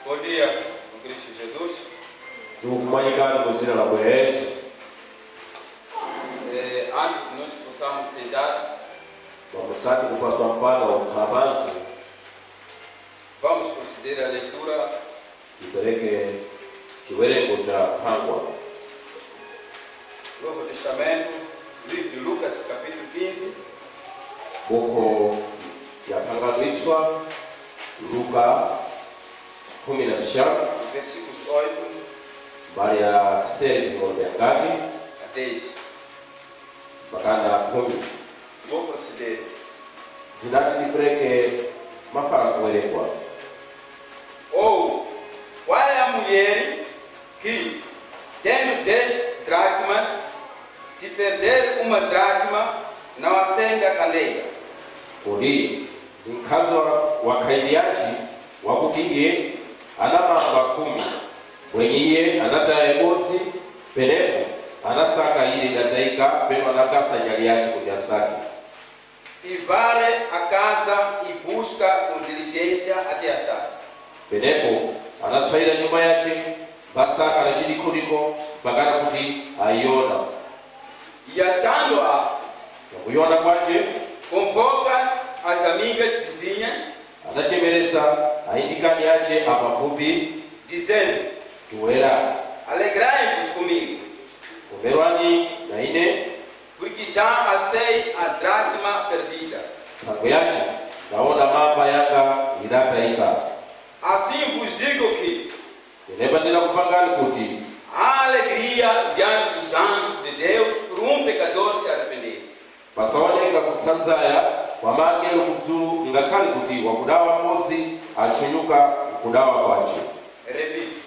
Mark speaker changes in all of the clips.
Speaker 1: Bom dia, no Cristo Jesus.
Speaker 2: Antes
Speaker 1: que nós possamos sentar, vamos proceder à leitura do Novo Testamento, livro de Lucas, capítulo 15.
Speaker 2: Luka 15
Speaker 1: versículos 8
Speaker 2: Maria seri
Speaker 1: a 10.
Speaker 2: Bakana 10.
Speaker 1: Vou proceder.
Speaker 2: Dinati lipreke mafara kuelekwa.
Speaker 1: Ou qual é a mulher que, tendo 10 dracmas, se perder uma dracma, não acende a candeia?
Speaker 2: Kodi mkazi wakaidiaji wakutie ana mamba 10 mwenye anataye botsi penepo anasaka ile gataika pema anakasa nyali yake kujasaki
Speaker 1: e vare a casa e busca com diligência até achar.
Speaker 2: Penepo anatwaira nyumba yake basaka na chini kuliko bagana kuti aiona
Speaker 1: e achando-a
Speaker 2: kuiona kwake
Speaker 1: convoca as amigas vizinhas,
Speaker 2: anachemeresa aindikani yake apafupi
Speaker 1: dizendo:
Speaker 2: tuera
Speaker 1: alegrai-vos comigo,
Speaker 2: kumerwani na ine
Speaker 1: porque já achei a dracma perdida.
Speaker 2: Tangu yake naona mamba yanga idataika.
Speaker 1: Assim vos digo que
Speaker 2: Nebatela kupangani kuti
Speaker 1: a alegria diante dos anjos de Deus por um pecador se arrepender.
Speaker 2: Pasaoneka kusanzaya kwa magelo kudzulu ngakali kuti wakudawa modzi achunyuka kudawa kwache.
Speaker 1: Repito.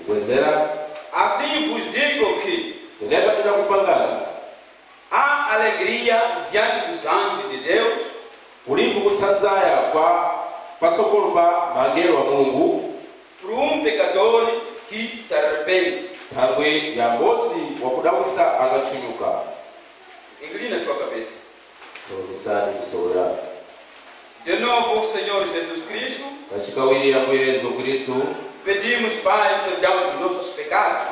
Speaker 2: Kwezera
Speaker 1: assim vos digo que
Speaker 2: nebatela kupangani
Speaker 1: a alegria diante dos anjos de Deus
Speaker 2: ulipo kusanzaya kwa pasokolo pa magelo wa Mungu
Speaker 1: por um pecador que se arrepende.
Speaker 2: Tangwe ya modzi wakudawisa agachunyuka.
Speaker 1: Inclina sua cabeça.
Speaker 2: Misora.
Speaker 1: De novo, Senhor Jesus Cristo, pedimos, Pai, perdão dos nossos pecados.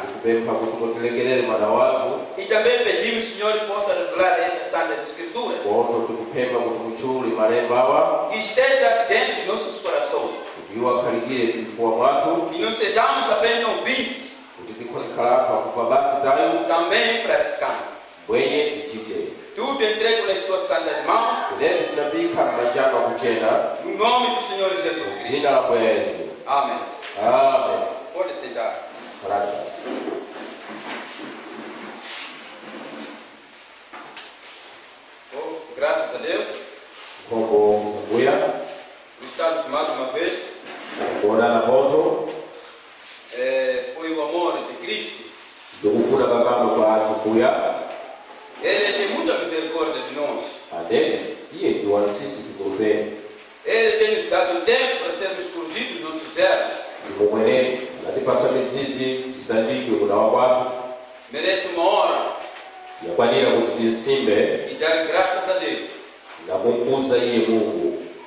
Speaker 1: E também pedimos, Senhor, que possa revelar essas santas escrituras. Que esteja dentro dos nossos corações. Que não sejamos apenas ouvintes, também praticando. Tudo entrego nas suas santas mãos. No nome do Senhor Jesus Cristo. Amém.
Speaker 2: Amém.
Speaker 1: Pode sentar. Graças a Deus. Estamos mais uma vez. Foi o amor de Cristo. Ele tem muita misericórdia de nós. Ele tem nos dado tempo para sermos corrigidos dos nossos erros. Merece uma hora e dar graças a Deus.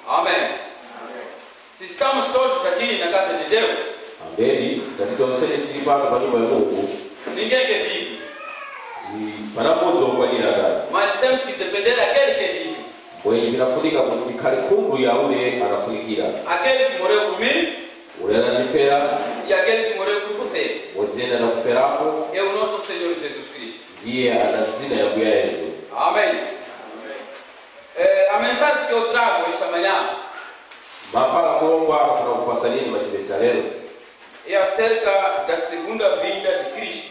Speaker 1: Amém. Se estamos todos aqui na casa de Deus, ninguém quer dizer. Mas temos que depender daquele que é digno. Aquele que morreu por mim e aquele que morreu por você é o nosso Senhor Jesus Cristo. Amém. A mensagem que eu trago esta manhã é acerca da segunda vinda de Cristo.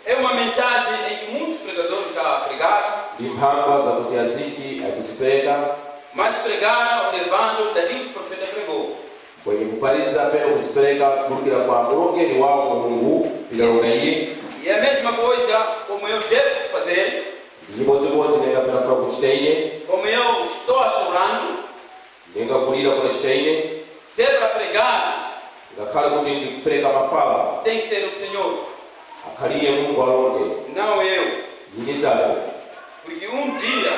Speaker 1: É uma mensagem em que muitos pregadores já pregaram, mas pregaram levando daquilo que o profeta pregou. E é a mesma coisa como eu devo fazer, como eu estou chorando, se é para pregar, tem que ser o Senhor, não eu. Porque um dia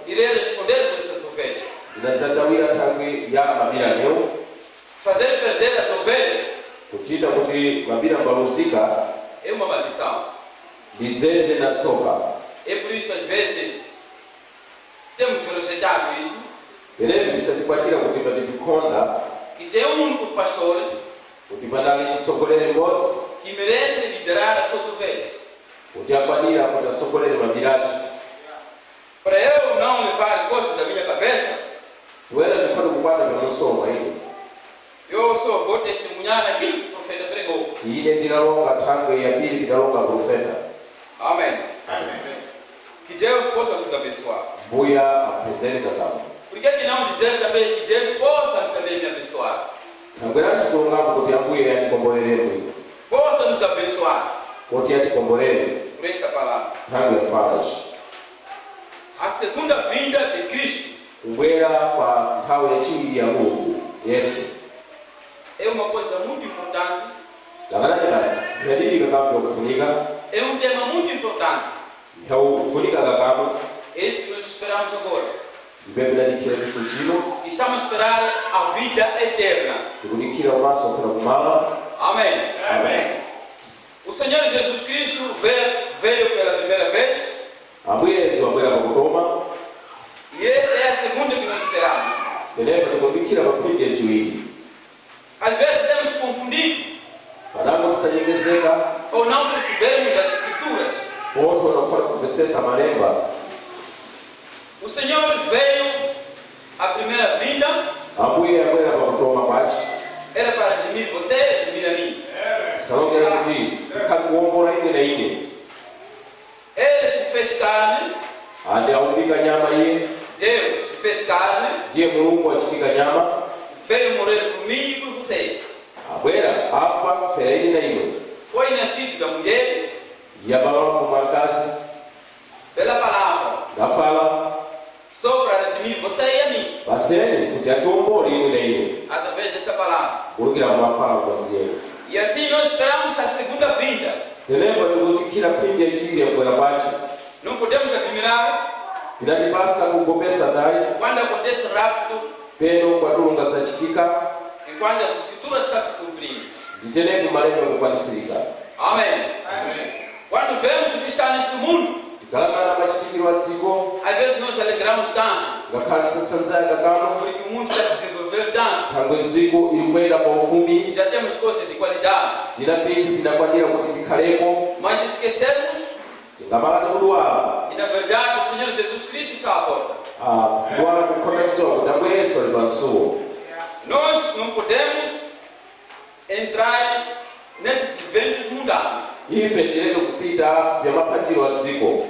Speaker 1: irei responder
Speaker 2: zinazatawira nthawi ya mapira neu,
Speaker 1: fazer perder as ovelhas
Speaker 2: kuchita kuti mapira mbaluzika
Speaker 1: é uma maldição.
Speaker 2: lidzenze na tsoka.
Speaker 1: É por isso, às vezes, temos rejeitado isto,
Speaker 2: Penepo bisatikwatira kuti patipikhonda
Speaker 1: que tem um único pastor
Speaker 2: kuti panali mtsogoleri mmodzi
Speaker 1: que merece liderar as suas ovelhas.
Speaker 2: kuti akwanira kuti asogolere mapirachi.
Speaker 1: Para eu não levar coisas da minha cabeça,
Speaker 2: Toera tikhoti kukwata pamusoma ine.
Speaker 1: eu só vou testemunhar aquilo que o profeta pregou.
Speaker 2: Ine ndinalonga thangwe yambiri ndinalonga profeta.
Speaker 1: Amém. Que Deus possa nos abençoar.
Speaker 2: Mbuya apezeni kakamo.
Speaker 1: Por que não dizer também que Deus possa também me abençoar?
Speaker 2: Thangwera chikulongapo kuti ambuye yatikombolere bwino.
Speaker 1: Possa nos abençoar
Speaker 2: Kuti yatikombolere
Speaker 1: por esta palavra.
Speaker 2: thangwe yafalaci.
Speaker 1: A segunda vinda de Cristo
Speaker 2: Kubwera pa nthawi yachiwiri ya Mulungu Yesu.
Speaker 1: é uma coisa muito importante.
Speaker 2: Lakalani basi ndadili kakamo kufunika.
Speaker 1: É um tema muito importante.
Speaker 2: Kufunika kakamo.
Speaker 1: É isso que nós esperamos agora.
Speaker 2: Ndipembedadikira chicho chino.
Speaker 1: Estamos a esperar a vida eterna.
Speaker 2: Tikudikira umaso kuna kumala.
Speaker 1: Amém.
Speaker 3: Amém.
Speaker 1: O Senhor Jesus Cristo veio pela primeira vez.
Speaker 2: Ambuye Yesu abwera pakutoma.
Speaker 1: E esta é a segunda que nós esperamos.
Speaker 2: Penepo tikudikira papindi yachiwiri.
Speaker 1: Às vezes temos confundido
Speaker 2: Panapo tisanyengezeka.
Speaker 1: ou não percebemos as Escrituras.
Speaker 2: Ponto wanapata kumvesesa malemba.
Speaker 1: O Senhor veio a primeira vinda,
Speaker 2: Ambuye abwera pakutoma kwaci.
Speaker 1: era para redimir você, redimir a mim.
Speaker 2: Salongera kuti kakuwombola ine na ine.
Speaker 1: Ele se fez carne,
Speaker 2: Andi aumbika nyama iye.
Speaker 1: Deus se fez carne,
Speaker 2: Ndiye Mulungu achitika nyama.
Speaker 1: veio morrer por mim e por você.
Speaker 2: Abwera afa kufera ine na ine.
Speaker 1: Foi nascido da mulher
Speaker 2: Yabala kumakazi.
Speaker 1: pela palavra,
Speaker 2: Gafala.
Speaker 1: só para redimir você e a mim,
Speaker 2: Paseni kuti atiwombole ine na ine.
Speaker 1: através desta palavra.
Speaker 2: Kulukira mumafala kwaziyeyo.
Speaker 1: E assim nós esperamos a segunda vinda.
Speaker 2: Tenepo tikudikira pindi yachiwiri yakubwera kwaci.
Speaker 1: Não podemos admirar
Speaker 2: Inatipasa kugopesa naye.
Speaker 1: quando acontece rápido,
Speaker 2: Peno kwatulunga zachitika.
Speaker 1: enquanto as Escrituras estão se cumprindo.
Speaker 2: Titenepo malemba kukwanisirika.
Speaker 1: Amém. Quando vemos o que está neste mundo,
Speaker 2: Tikalangana machitikiro a dziko.
Speaker 1: às vezes nós alegramos tanto,
Speaker 2: Ngakhale tisanzaya kakamo.
Speaker 1: porque o mundo está se desenvolvendo tanto.
Speaker 2: Thangwe dziko ilikwenda pa ufumi.
Speaker 1: Já temos coisas de qualidade,
Speaker 2: Tina pinthu pinakwanira kuti pikhalepo.
Speaker 1: mas esquecemos
Speaker 2: Tingamala tikudwala.
Speaker 1: que na verdade o Senhor Jesus Cristo está à porta.
Speaker 2: Kudwala kukhomedziwa kuti ambuye Yesu ali pamsuwo.
Speaker 1: Nós não podemos entrar nesses eventos mundanos.
Speaker 2: Ife tireke kupita vya mapatiro a dziko.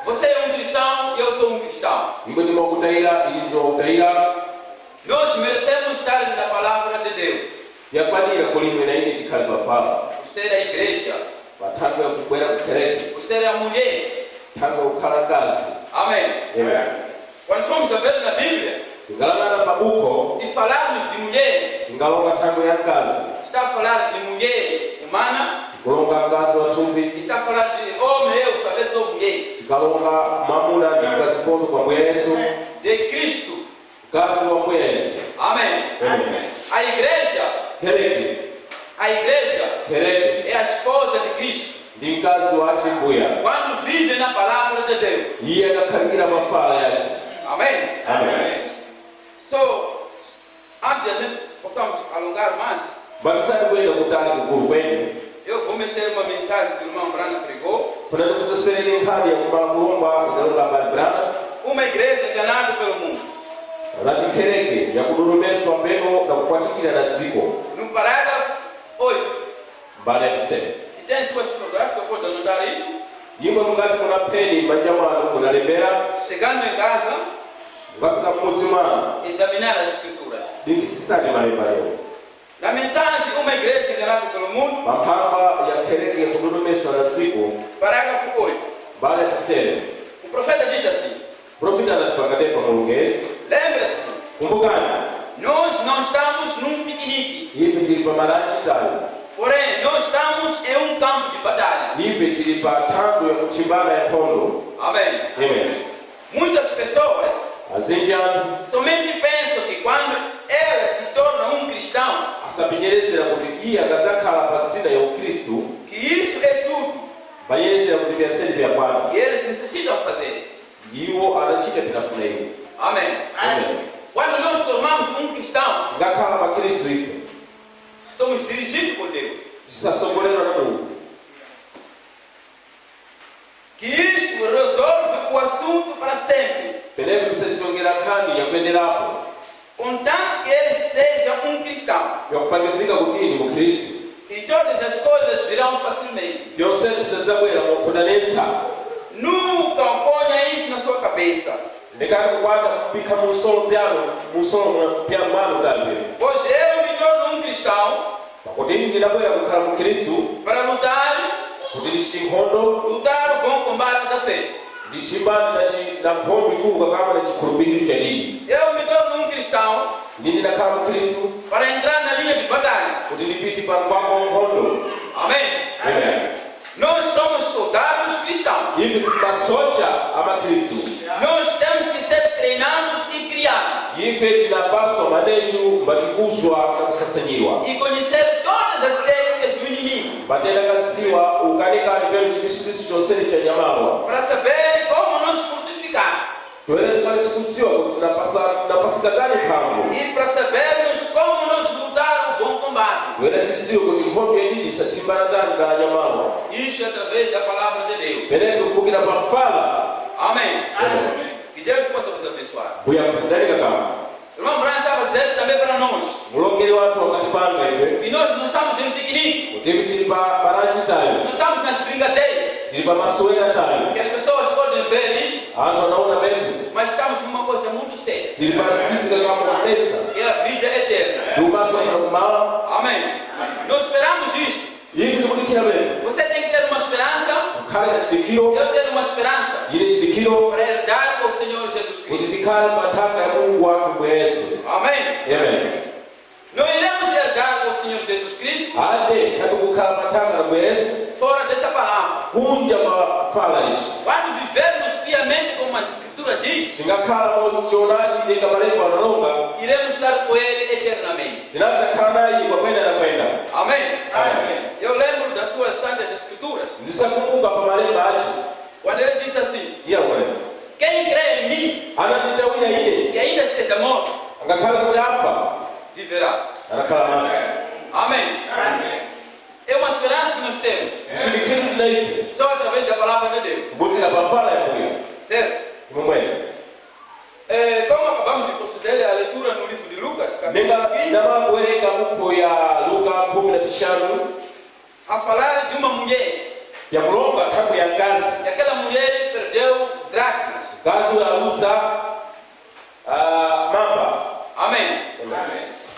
Speaker 1: Você é um cristão e eu sou um cristão.
Speaker 2: Imwe ndi mwakutayira, ili ndi mwakutayira.
Speaker 1: Nós merecemos estar na palavra de Deus,
Speaker 2: Yakwanira kulimwe na ine tikhale pafala.
Speaker 1: por ser a igreja,
Speaker 2: Pa thangwe yakubwera kukereke.
Speaker 1: por ser a mulher.
Speaker 2: Thangwe kukhala mkazi.
Speaker 1: Amém.
Speaker 2: Amen.
Speaker 1: Quando formos a ver na Bíblia
Speaker 2: Tingalangana pabuko.
Speaker 1: e falarmos de mulher,
Speaker 2: Tingalonga thangwe ya mkazi.
Speaker 1: está a falar de mulher humana,
Speaker 2: Kulonga mkazi wa thupi.
Speaker 1: está a falar de homem, eu talvez sou mulher,
Speaker 2: Tikalonga mwamuna ndi mkazi poto kwa ambuye Yesu.
Speaker 1: de Cristo.
Speaker 2: Mkazi wa ambuye Yesu.
Speaker 1: Amém.
Speaker 2: Amen.
Speaker 1: A igreja
Speaker 2: Kereke
Speaker 1: é a esposa de Cristo.
Speaker 2: ndi mkazi wace mbuya.
Speaker 1: Quando vive na palavra de Deus.
Speaker 2: Iye akakhalira mafala yace.
Speaker 1: Amém.
Speaker 2: Amen.
Speaker 1: So, antes de a gente possamos alongar mais,
Speaker 2: Batisani kwenda kutali kukulu kwenu.
Speaker 1: eu vou mexer uma mensagem que o irmão Brana pregou.
Speaker 2: Fanani kuseswereni nkhani yakumala kulomba inalonga mbali brana.
Speaker 1: Uma igreja enganada pelo mundo.
Speaker 2: Rati kereke yakudulumeswa mpeno na kukwatikira na dziko.
Speaker 1: No parágrafo 8.
Speaker 2: Mbali ya kusema.
Speaker 1: Se tem suas fotográficas, pode anotar isso.
Speaker 2: Yimwe mungati muna peni manja mwanu munalembera.
Speaker 1: Chegando em casa,
Speaker 2: Mukafika mmudzi mwanu.
Speaker 1: examinar as escrituras.
Speaker 2: Ndingisisani malemba lero.
Speaker 1: Na mensagem, uma igreja enganada pelo mundo,
Speaker 2: Pamphamba ya kereke yakudulumeswa na dziko.
Speaker 1: parágrafo 8.
Speaker 2: Mbali ya kusema.
Speaker 1: O profeta diz assim:
Speaker 2: Profita anatipakatepa mulungu.
Speaker 1: lembre-se,
Speaker 2: Kumbukani.
Speaker 1: nós não estamos num piquenique,
Speaker 2: Ife tili pa malanchi tali.
Speaker 1: porém nós estamos em um campo de batalha.
Speaker 2: Ife tili pa thando ya kuthimbana ya nkhondo.
Speaker 1: Amém.
Speaker 2: Amen.
Speaker 1: Muitas pessoas
Speaker 2: azinji anthu
Speaker 1: somente pensam que quando ela se torna um cristão,
Speaker 2: asapenyerezera kuti iye akadzakhala pa dzina ya ukristu
Speaker 1: que isso é tudo
Speaker 2: bayerezera kuti vyasene vyakwana
Speaker 1: que eles necessitam fazer.
Speaker 2: iwo adachita pinafuna iwo.
Speaker 1: Amém.
Speaker 2: Amen.
Speaker 1: Quando nós tornamos um cristão,
Speaker 2: ngakhala pakristu ife
Speaker 1: somos dirigidos por Deus.
Speaker 2: tisasogolerwa na Mulungu.
Speaker 1: Que isto resolve o assunto para sempre,
Speaker 2: penepo musatitongera nkhani yakuyenderapo
Speaker 1: contanto que ele seja um cristão.
Speaker 2: yakupangizika kuti ine mukristu
Speaker 1: E todas as coisas virão facilmente.
Speaker 2: byonse musadzabwera mokudanensa.
Speaker 1: Nunca ponha isso na sua cabeça.
Speaker 2: ndekati kukwata kupikha musolo pyano mano talpe
Speaker 1: Pois eu me torno um cristão
Speaker 2: pakuti ine ndinabwera kukhala mukristu
Speaker 1: para lutar
Speaker 2: kuti ndichite nkhondo
Speaker 1: o bom combate da fé.
Speaker 2: ndichimbani na nkhondo ikulu kakama na chikhulupiriro cha dini.
Speaker 1: Eu me torno um cristão
Speaker 2: ine ndinakhala mukristu
Speaker 1: para entrar na linha de batalha.
Speaker 2: kuti ndipite pa mkwako wa nkhondo.
Speaker 1: Amém.
Speaker 2: Amen.
Speaker 1: Nós somos soldados cristãos.
Speaker 2: ife masoja amakristu
Speaker 1: Nós temos que ser treinados e criados
Speaker 2: ife tinapaswa maneshu mbatikuzwa na kusasanyiwa
Speaker 1: e conhecer todas as técnicas do inimigo
Speaker 2: batenda kasiwa ukanikani pelu chibisibisi chonsene cha nyamawa
Speaker 1: para saber como nos fortificar
Speaker 2: toera timalikudziwa kuti tinapasika gani mphamvu
Speaker 1: e para sabermos como nos lutar o bom combate.
Speaker 2: toera tidziwe kuti nkhondo yedini isatimbana ndani na nyamawa.
Speaker 1: Isso através da palavra de Deus.
Speaker 2: penepo kufukira pa fala.
Speaker 1: Amém. Que Deus possa nos abençoar.
Speaker 2: buyakuzalika kama
Speaker 1: Irmão Branco estava dizendo também para nós
Speaker 2: mulongeri watu wakatipanga ife
Speaker 1: que nós não estamos em piquenique,
Speaker 2: kuti tili pa baranchi tayo
Speaker 1: não estamos nas brincadeiras,
Speaker 2: tili pa masowera tayo
Speaker 1: que as pessoas podem ver isso,
Speaker 2: anthu anaona memu
Speaker 1: mas estamos numa coisa muito séria,
Speaker 2: tili pa mtsitsi kakama kutesa
Speaker 1: que é a vida eterna.
Speaker 2: ndiumaswafuna kumala.
Speaker 1: Amém. Nós esperamos isto.
Speaker 2: ivi tikudikira memu
Speaker 1: Você tem que ter uma esperança,
Speaker 2: kukhale na chidikiro
Speaker 1: eu tenho uma esperança
Speaker 2: ine chidikiro
Speaker 1: para herdar com o Senhor Jesus
Speaker 2: kuti
Speaker 1: Cristo.
Speaker 2: tikhale pa nthaka ya Mulungu wathu kwa Yesu.
Speaker 1: Amém.
Speaker 2: Amen.
Speaker 1: Não iremos herdar com o Senhor Jesus Cristo
Speaker 2: ade kati kukhala pa nthaka kwa Yesu
Speaker 1: fora desta palavra.
Speaker 2: kunja pa fala ici
Speaker 1: Quando vivermos piamente como a Escritura diz,
Speaker 2: tingakhala mochionadi denga malembo analonga
Speaker 1: iremos estar com Ele eternamente.
Speaker 2: tinadzakhala naye kwakwenda na kwenda.
Speaker 1: Amém.
Speaker 2: Amém.
Speaker 1: Eu lembro das suas santas Escrituras,
Speaker 2: ndisakumbuka pa malemba aci
Speaker 1: quando ele disse assim:
Speaker 2: iyamwe
Speaker 1: quem crê em mim,
Speaker 2: anatitawina iye
Speaker 1: que ainda seja morto,
Speaker 2: angakhala kuti afa
Speaker 1: viverá.
Speaker 2: anakhala naso.
Speaker 1: Amém. É uma esperança que nós temos,
Speaker 2: chidikiro tina ife
Speaker 1: só através da palavra de Deus.
Speaker 2: kubudikira pa fala ya Mbuya
Speaker 1: Certo?
Speaker 2: imwemwene
Speaker 1: Como acabamos de proceder a leitura no livro de Lucas, capítulo
Speaker 2: nenga
Speaker 1: 15,
Speaker 2: ndamakuwerenga buku ya Luka 15
Speaker 1: a falar de uma mulher,
Speaker 2: yakulonga nthawi ya mkazi
Speaker 1: e aquela mulher perdeu dracmas.
Speaker 2: mkazi uyaluza mamba.
Speaker 1: Amém.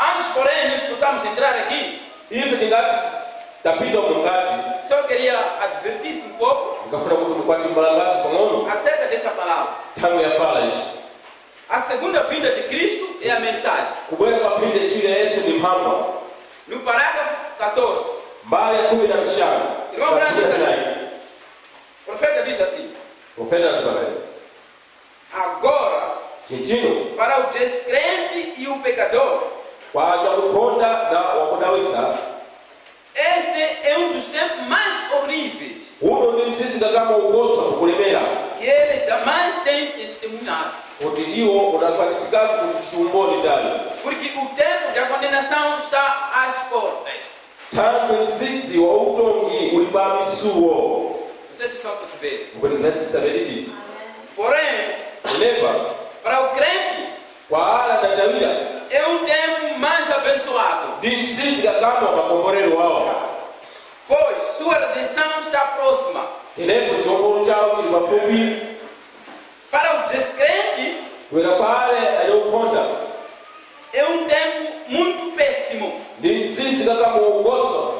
Speaker 1: Antes, porém, nós possamos entrar aqui,
Speaker 2: ife tingati tapita mungati
Speaker 1: só queria advertir-se um pouco
Speaker 2: ngafuna kuti mukwati mbalangasi pang'ono
Speaker 1: acerca dessa palavra.
Speaker 2: nthawi ya fala ici
Speaker 1: A segunda vinda de Cristo é a mensagem.
Speaker 2: kubwera kwapinde chile Yesu ni mphamba.
Speaker 1: No parágrafo 14,
Speaker 2: mbali ya 15
Speaker 1: Irmão Branco diz assim, o profeta diz assim:
Speaker 2: profeta anatubagani
Speaker 1: agora,
Speaker 2: chinchino
Speaker 1: para o descrente e o pecador,
Speaker 2: kwa nyakukonda na wakudawisa
Speaker 1: este é um dos tempos mais horríveis
Speaker 2: uno ndi mtsitsi kama ukoswa kukulemera
Speaker 1: que eles jamais têm testemunhado.
Speaker 2: kuti iwo unafanisikaku kuti chiumboni tali
Speaker 1: Porque o tempo da condenação está às portas.
Speaker 2: thamwe mtsitsi wa utongi uli pa misuwo.
Speaker 1: Vocês estão percebendo?
Speaker 2: kuti ndinasisabelidi
Speaker 1: Porém,
Speaker 2: kulemba
Speaker 1: para o crente,
Speaker 2: kwa ala na tawira
Speaker 1: é um tempo mais abençoado,
Speaker 2: ndi mtsitsi kakama makomborero wawo
Speaker 1: pois sua redenção está próxima.
Speaker 2: tilembo chiwombolo chawo chili pafupi.
Speaker 1: Para o descrente,
Speaker 2: kuwera kwa ale aliokonda
Speaker 1: é um tempo muito péssimo.
Speaker 2: ndi mtsitsi kakama ukoswa.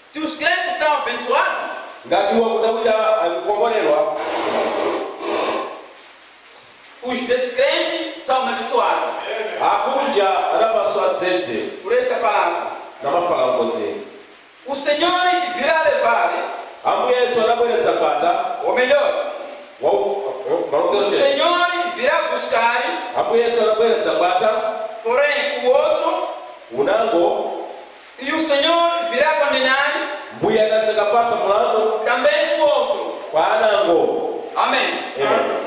Speaker 1: Se os crentes são abençoados,
Speaker 2: ngati wakudawira akukomborerwa
Speaker 1: os descrentes são amaldiçoados.
Speaker 2: akunja anapaswa dzedze
Speaker 1: Por essa palavra,
Speaker 2: na mafala mkodzeni.
Speaker 1: o Senhor virá levar,
Speaker 2: ambuye Yesu anabweretsa pata
Speaker 1: ou melhor, o
Speaker 2: malongozi
Speaker 1: Senhor virá buscar
Speaker 2: Ambuye Yesu anabwera kudzabata.
Speaker 1: Porém, o outro,
Speaker 2: Unango.
Speaker 1: e o Senhor virá condenar
Speaker 2: Mbuye anadzakapasa mulango.
Speaker 1: também o outro.
Speaker 2: Kwa anango.
Speaker 1: Amém.
Speaker 2: Amen.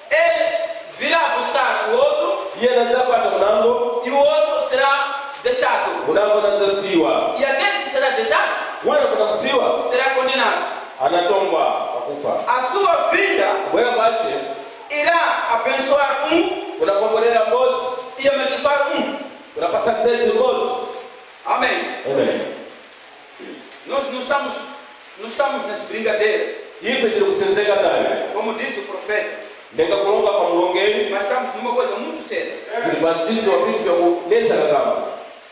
Speaker 1: Ele virá buscar o outro
Speaker 2: Iye anadzapata munango.
Speaker 1: e o outro será deixado.
Speaker 2: Munango anadzasiwa.
Speaker 1: E aquele que será deixado
Speaker 2: Ule kunakusiwa.
Speaker 1: será condenado.
Speaker 2: Anatongwa akufa.
Speaker 1: A sua vida
Speaker 2: Kubwera kwace.
Speaker 1: irá abençoar
Speaker 2: Kunakombolera mmodzi.
Speaker 1: e amaldiçoar
Speaker 2: Kunapasa mzezi mmodzi.
Speaker 1: Amém.
Speaker 2: Amen.
Speaker 1: Nós não estamos nas brincadeiras,
Speaker 2: Ife tiri kusenzeka nayo.
Speaker 1: como disse o profeta,
Speaker 2: Ndenga kulonga kwa mulongeni.
Speaker 1: mas estamos numa coisa muito séria.
Speaker 2: Tiri pandzidzi wa vintu vya kunetsa kakamba.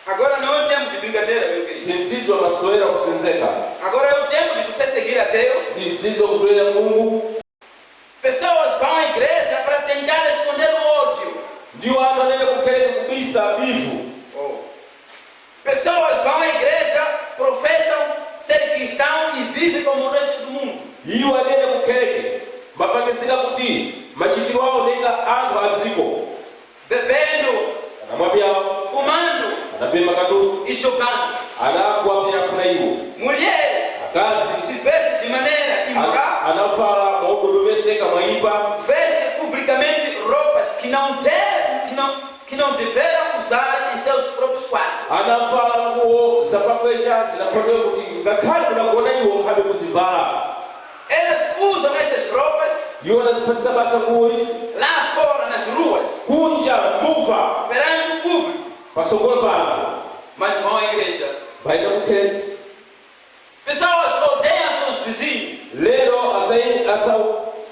Speaker 1: Agora não é o tempo de brincadeira, meu querido.
Speaker 2: Sindzidzi wa masitoera kusenzeka.
Speaker 1: Agora é o tempo de você seguir a Deus.
Speaker 2: Sindzidzi wa kutolera Mungu.
Speaker 1: Pessoas vão à igreja para tentar esconder o ódio.
Speaker 2: Ndiwo anthu anene kukhereka kubisa bivu.
Speaker 1: Pessoas vão à igreja, professam ser cristão e vivem como o resto do mundo.
Speaker 2: Iwo anene kukhereke mapangizika kuti machitiro awo nenga anthu aziko.
Speaker 1: Bebendo,
Speaker 2: Anamwabyawo.
Speaker 1: fumando
Speaker 2: Anapema kadutu.
Speaker 1: e jogando.
Speaker 2: Anagwa vyafuna iwo.
Speaker 1: Mulheres
Speaker 2: Akazi.
Speaker 1: se vestem de maneira imoral,
Speaker 2: Anavala maudodoveseka mwaipa.
Speaker 1: vestem publicamente roupas que não deveram usar em seus próprios quartos.
Speaker 2: Anavala nguo zapakwecha zinapotewa kuti ngakhale kunakuona iwo nkhabe kuzivala.
Speaker 1: Elas usam essas roupas
Speaker 2: Iwo anazipatisa basa nguo izi.
Speaker 1: lá fora nas ruas,
Speaker 2: Kunja mbuva
Speaker 1: perante o público,
Speaker 2: pasogolo pa anthu.
Speaker 1: mas vão à igreja.
Speaker 2: Vaida kukhere.
Speaker 1: Pessoas odeiam seus vizinhos,
Speaker 2: Lero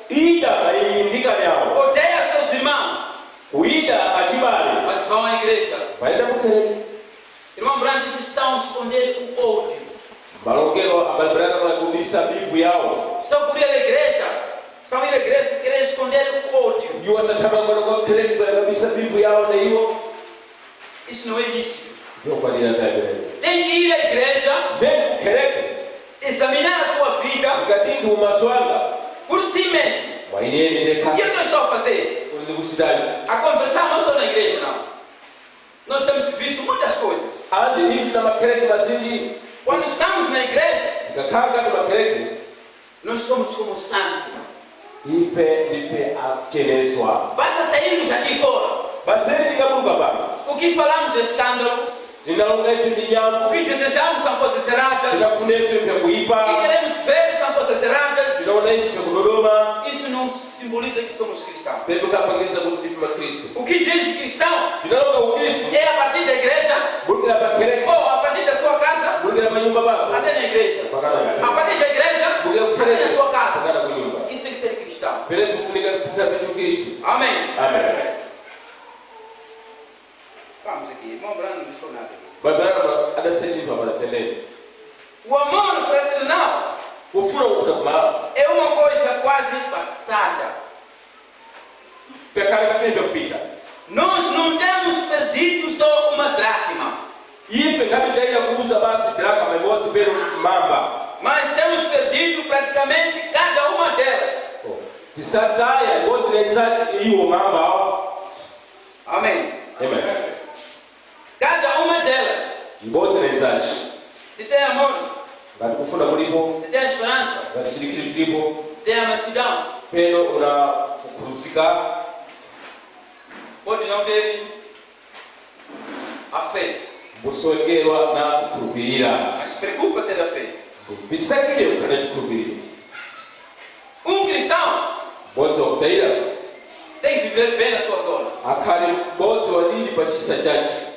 Speaker 2: ida ayindikane awo.
Speaker 1: odeiam seus irmãos,
Speaker 2: Uida achibale.
Speaker 1: mas vão à igreja.
Speaker 2: Vaida kukhere.
Speaker 1: Irmão Branco disse: são esconder o ódio.
Speaker 2: Malongero abalibirana kubisa bivu yawo.
Speaker 1: Só por ir à igreja, são ir à igreja querer esconder o ódio.
Speaker 2: Iwo asatama kukhere kubisa bivu yawo na iwo.
Speaker 1: Isso não é lícito.
Speaker 2: Yokwanira tabere.
Speaker 1: Tem que ir à igreja,
Speaker 2: Then kukhereke.
Speaker 1: examinar a sua vida
Speaker 2: Mukadiki mumaswanga.
Speaker 1: por si mesmo.
Speaker 2: Waineni
Speaker 1: O
Speaker 2: ndeka.
Speaker 1: que eu estou a fazer?
Speaker 2: Kundi kuchitaji.
Speaker 1: A conversar não só na igreja, não. Nós temos visto muitas coisas.
Speaker 2: Andi hivi na makereke mazinji.
Speaker 1: Quando estamos na igreja,
Speaker 2: Tikakanga na makereke.
Speaker 1: nós somos como santos.
Speaker 2: Ife akucheneswa.
Speaker 1: Basta sairmos aqui fora.
Speaker 2: Baseni tikabuka baba.
Speaker 1: O que falamos é escândalo.
Speaker 2: Tinalonga ife ndi
Speaker 1: O
Speaker 2: nyambo.
Speaker 1: que desejamos são coisas erradas.
Speaker 2: Tikafuna ife
Speaker 1: O que
Speaker 2: kuipa.
Speaker 1: queremos ver são coisas erradas.
Speaker 2: Tinaona ife kudodoma.
Speaker 1: Isso não simboliza que somos cristãos.
Speaker 2: Pepe kapangisa kuti ife makristo.
Speaker 1: O que diz cristão
Speaker 2: Tinalonga ukristo.
Speaker 1: é a partir da igreja
Speaker 2: Bulgira makereke.
Speaker 1: ou a partir da sua casa
Speaker 2: Bulgira manyumba baba.
Speaker 1: até na igreja.
Speaker 2: Pakana.
Speaker 1: A partir da igreja até na sua casa.
Speaker 2: Pakana kunyumba.
Speaker 1: Isso tem que ser cristão.
Speaker 2: Pele kufunika kukabe Kristo.
Speaker 1: Amém.
Speaker 2: Amen.
Speaker 1: Vamos aqui. Irmão Brano não deixou nada.
Speaker 2: Babana adaseti baba tendeni.
Speaker 1: O amor fraternal
Speaker 2: Ufuna ukuda kumala.
Speaker 1: é uma coisa quase passada.
Speaker 2: Pekana kapende kupita.
Speaker 1: Nós não temos perdido só uma dracma,
Speaker 2: Ife ngapi taina kuuza basi draka maimozi pelo mamba.
Speaker 1: mas temos perdido praticamente cada uma delas.
Speaker 2: Tisataya ngozi nenzati iwo mamba awo.
Speaker 1: Amém.
Speaker 2: Amen.
Speaker 1: Cada uma delas.
Speaker 2: Ngozi nenzati.
Speaker 1: Se tem amor,
Speaker 2: Ngati kufuna kulipo,
Speaker 1: se tem esperança,
Speaker 2: ngati chili chilipo,
Speaker 1: tem a mansidão,
Speaker 2: peno una kukhulupsika,
Speaker 1: pode não ter a fé,
Speaker 2: busokerwa na kukhulupirira.
Speaker 1: mas preocupa ter a fé.
Speaker 2: Bisakile ukana chikhulupirira.
Speaker 1: Cristão
Speaker 2: Bodzi wakutayira
Speaker 1: tem que viver bem na sua zona.
Speaker 2: akhali bodzi wadili pa chisa chache.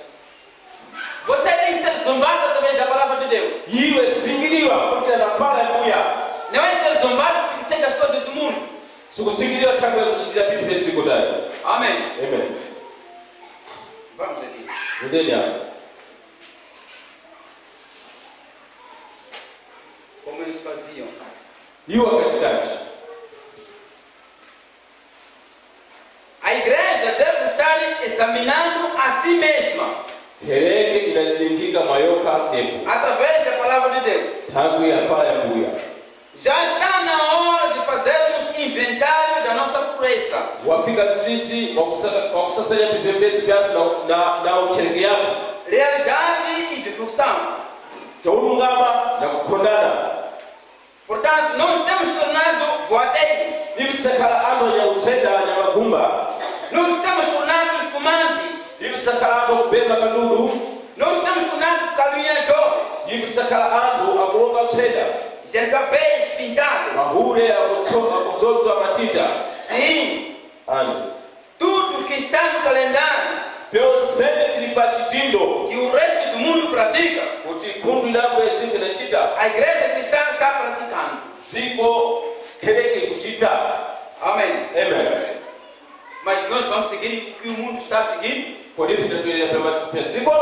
Speaker 1: Você tem que ser zombado através da palavra de Deus.
Speaker 2: Iwe singiliwa kuti na fala ya Mbuya.
Speaker 1: Não é ser zombado porque segue as coisas do mundo.
Speaker 2: Sikusingiliwa tangu ya kushida vitu vya siku dai.
Speaker 1: Amém.
Speaker 2: Amen.
Speaker 1: Vamos aqui.
Speaker 2: Ndeni hapo.
Speaker 1: Como eles faziam.
Speaker 2: Iwe akashitaji.
Speaker 1: A igreja deve estar examinando a si mesma
Speaker 2: Hereke inazindika mayoka tempo.
Speaker 1: através da palavra de Deus.
Speaker 2: Tangu ya fala ya Mbuya.
Speaker 1: Já está na hora de fazermos inventário da nossa pureza.
Speaker 2: wafika nziti wakusasanya vipembezi vyatu na ucherekeatu
Speaker 1: lealdade e devoção.
Speaker 2: chaulungama na kukondana.
Speaker 1: Portanto, nós temos tornado boateiros.
Speaker 2: Hivi tisakhala ando ya usenda ya magumba.
Speaker 1: Nós estamos tornando fumantes.
Speaker 2: Hivi tisakhala ando kubema kadudu.
Speaker 1: Nós estamos tornando caluniadores.
Speaker 2: Hivi tisakhala ando akulonga usenda.
Speaker 1: Jezabéis pintadas.
Speaker 2: Mahure akuzozwa matita.
Speaker 1: Sim.
Speaker 2: Ando.
Speaker 1: Tudo que está no calendário
Speaker 2: Pyonsene kilipachitindo.
Speaker 1: que o resto do mundo pratica,
Speaker 2: Kuti kundu lako yezinge na chita.
Speaker 1: a igreja cristã está praticando.
Speaker 2: Ziko keleke kuchita.
Speaker 1: Amém.
Speaker 2: Amen.
Speaker 1: Mas nós vamos seguir o que o mundo está seguindo.
Speaker 2: Kwa hivyo tunatuelea pema ziko.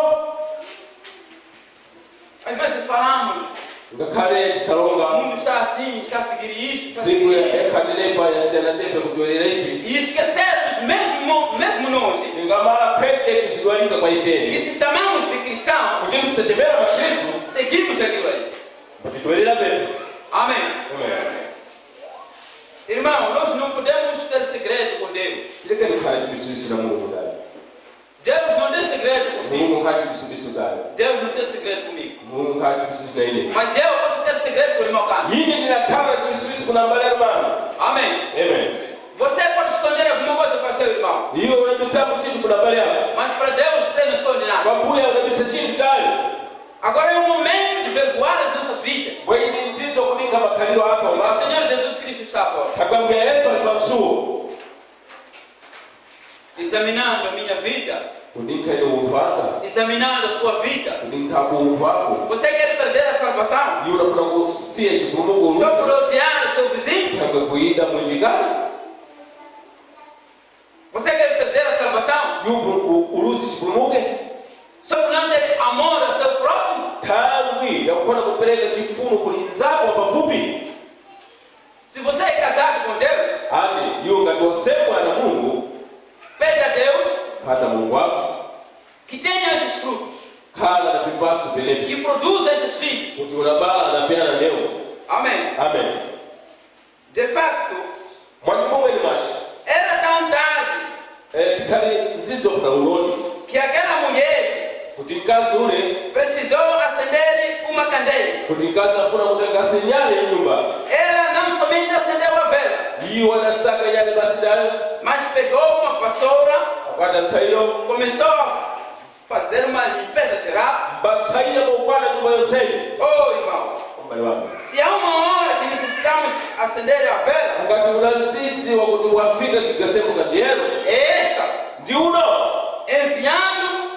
Speaker 1: Às vezes falamos,
Speaker 2: Ngakale
Speaker 1: o
Speaker 2: salonga.
Speaker 1: mundo está assim, está a seguir isto, está a
Speaker 2: Ziko
Speaker 1: seguir isto.
Speaker 2: ya kadenepa ya sena tepe kutuelea hivi.
Speaker 1: E esquecermos mesmo nós,
Speaker 2: Ngamala pete kusidwalika kwa
Speaker 1: que
Speaker 2: ifeni.
Speaker 1: se chamamos de cristãos,
Speaker 2: Kuti kusachemera makristu.
Speaker 1: seguimos aquilo aí.
Speaker 2: Kutituelea pema.
Speaker 1: Amém.
Speaker 2: Amen.
Speaker 1: Irmão, nós não podemos ter segredo com Deus.
Speaker 2: Tileke nukhala chibisubisu na Mungu dali.
Speaker 1: Deus não tem segredo consigo.
Speaker 2: Mungu nkhala chibisubisu dali.
Speaker 1: Deus não tem segredo comigo.
Speaker 2: Mungu nkhala chibisubisu na ine.
Speaker 1: Mas eu posso ter segredo com o irmão Carlos.
Speaker 2: Yini ndinakhala chibisubisu kuna mbale hermano.
Speaker 1: Amém.
Speaker 2: Amen.
Speaker 1: Você pode esconder alguma coisa para seu irmão.
Speaker 2: Iwe unabisa mchitu kuna mbale yako.
Speaker 1: Mas para Deus você não esconde nada.
Speaker 2: Wabuya unabisa chitu dali.
Speaker 1: Agora é o momento de vergoar as nossas vidas.
Speaker 2: Wewe ni nzito kuninga makaliro hata
Speaker 1: O
Speaker 2: umasi.
Speaker 1: Senhor Jesus Cristo está à porta.
Speaker 2: Takwambia Yesu alipasuo.
Speaker 1: Examinando a minha vida.
Speaker 2: Kuninka ile utwanga.
Speaker 1: Examinando a sua vida.
Speaker 2: Kuninka kuuvu wako.
Speaker 1: Você quer perder a salvação?
Speaker 2: Iwe unafuna kusiye chikumugu
Speaker 1: Só por
Speaker 2: urusi.
Speaker 1: odiar o seu vizinho?
Speaker 2: Tangwe kuida mwindikani.
Speaker 1: Você quer perder a salvação?
Speaker 2: Yubu urusi chikumuge.
Speaker 1: Só por não ter amor ao seu próximo?
Speaker 2: Tangwi ya kukona kupeleka chifuno kulinzako pafupi.
Speaker 1: Se você é casado com Deus,
Speaker 2: Andi iwe ngatosemwa na Mungu.
Speaker 1: pede a Deus
Speaker 2: Hata Mungu wako.
Speaker 1: que tenha esses frutos,
Speaker 2: Kala na vipasu peleki.
Speaker 1: que produza esses filhos.
Speaker 2: Kuti unabala na pia na leo.
Speaker 1: Amém.
Speaker 2: Amen.
Speaker 1: De facto,
Speaker 2: Mwani Mungu ni mashi.
Speaker 1: era tão tarde
Speaker 2: Pikali nzizo kuna uroni.
Speaker 1: que aquela mulher
Speaker 2: Kuti kazi ule.
Speaker 1: precisou acender uma candeia.
Speaker 2: Kuti kazi afuna kutanga senyale nyumba.
Speaker 1: Ela não somente acendeu a vela,
Speaker 2: Iyi wanasaka yale basi dayo.
Speaker 1: mas pegou uma vassoura,
Speaker 2: Akata tayo.
Speaker 1: começou a fazer uma limpeza geral.
Speaker 2: Bataila mokwana nyumba yosei.
Speaker 1: Oh, irmão,
Speaker 2: Mbali wangu.
Speaker 1: se há uma hora que necessitamos acender a vela,
Speaker 2: Wakati unanzizi wa kutuwafika kigasemu kadiero.
Speaker 1: é esta,
Speaker 2: Ndiuno.
Speaker 1: enviando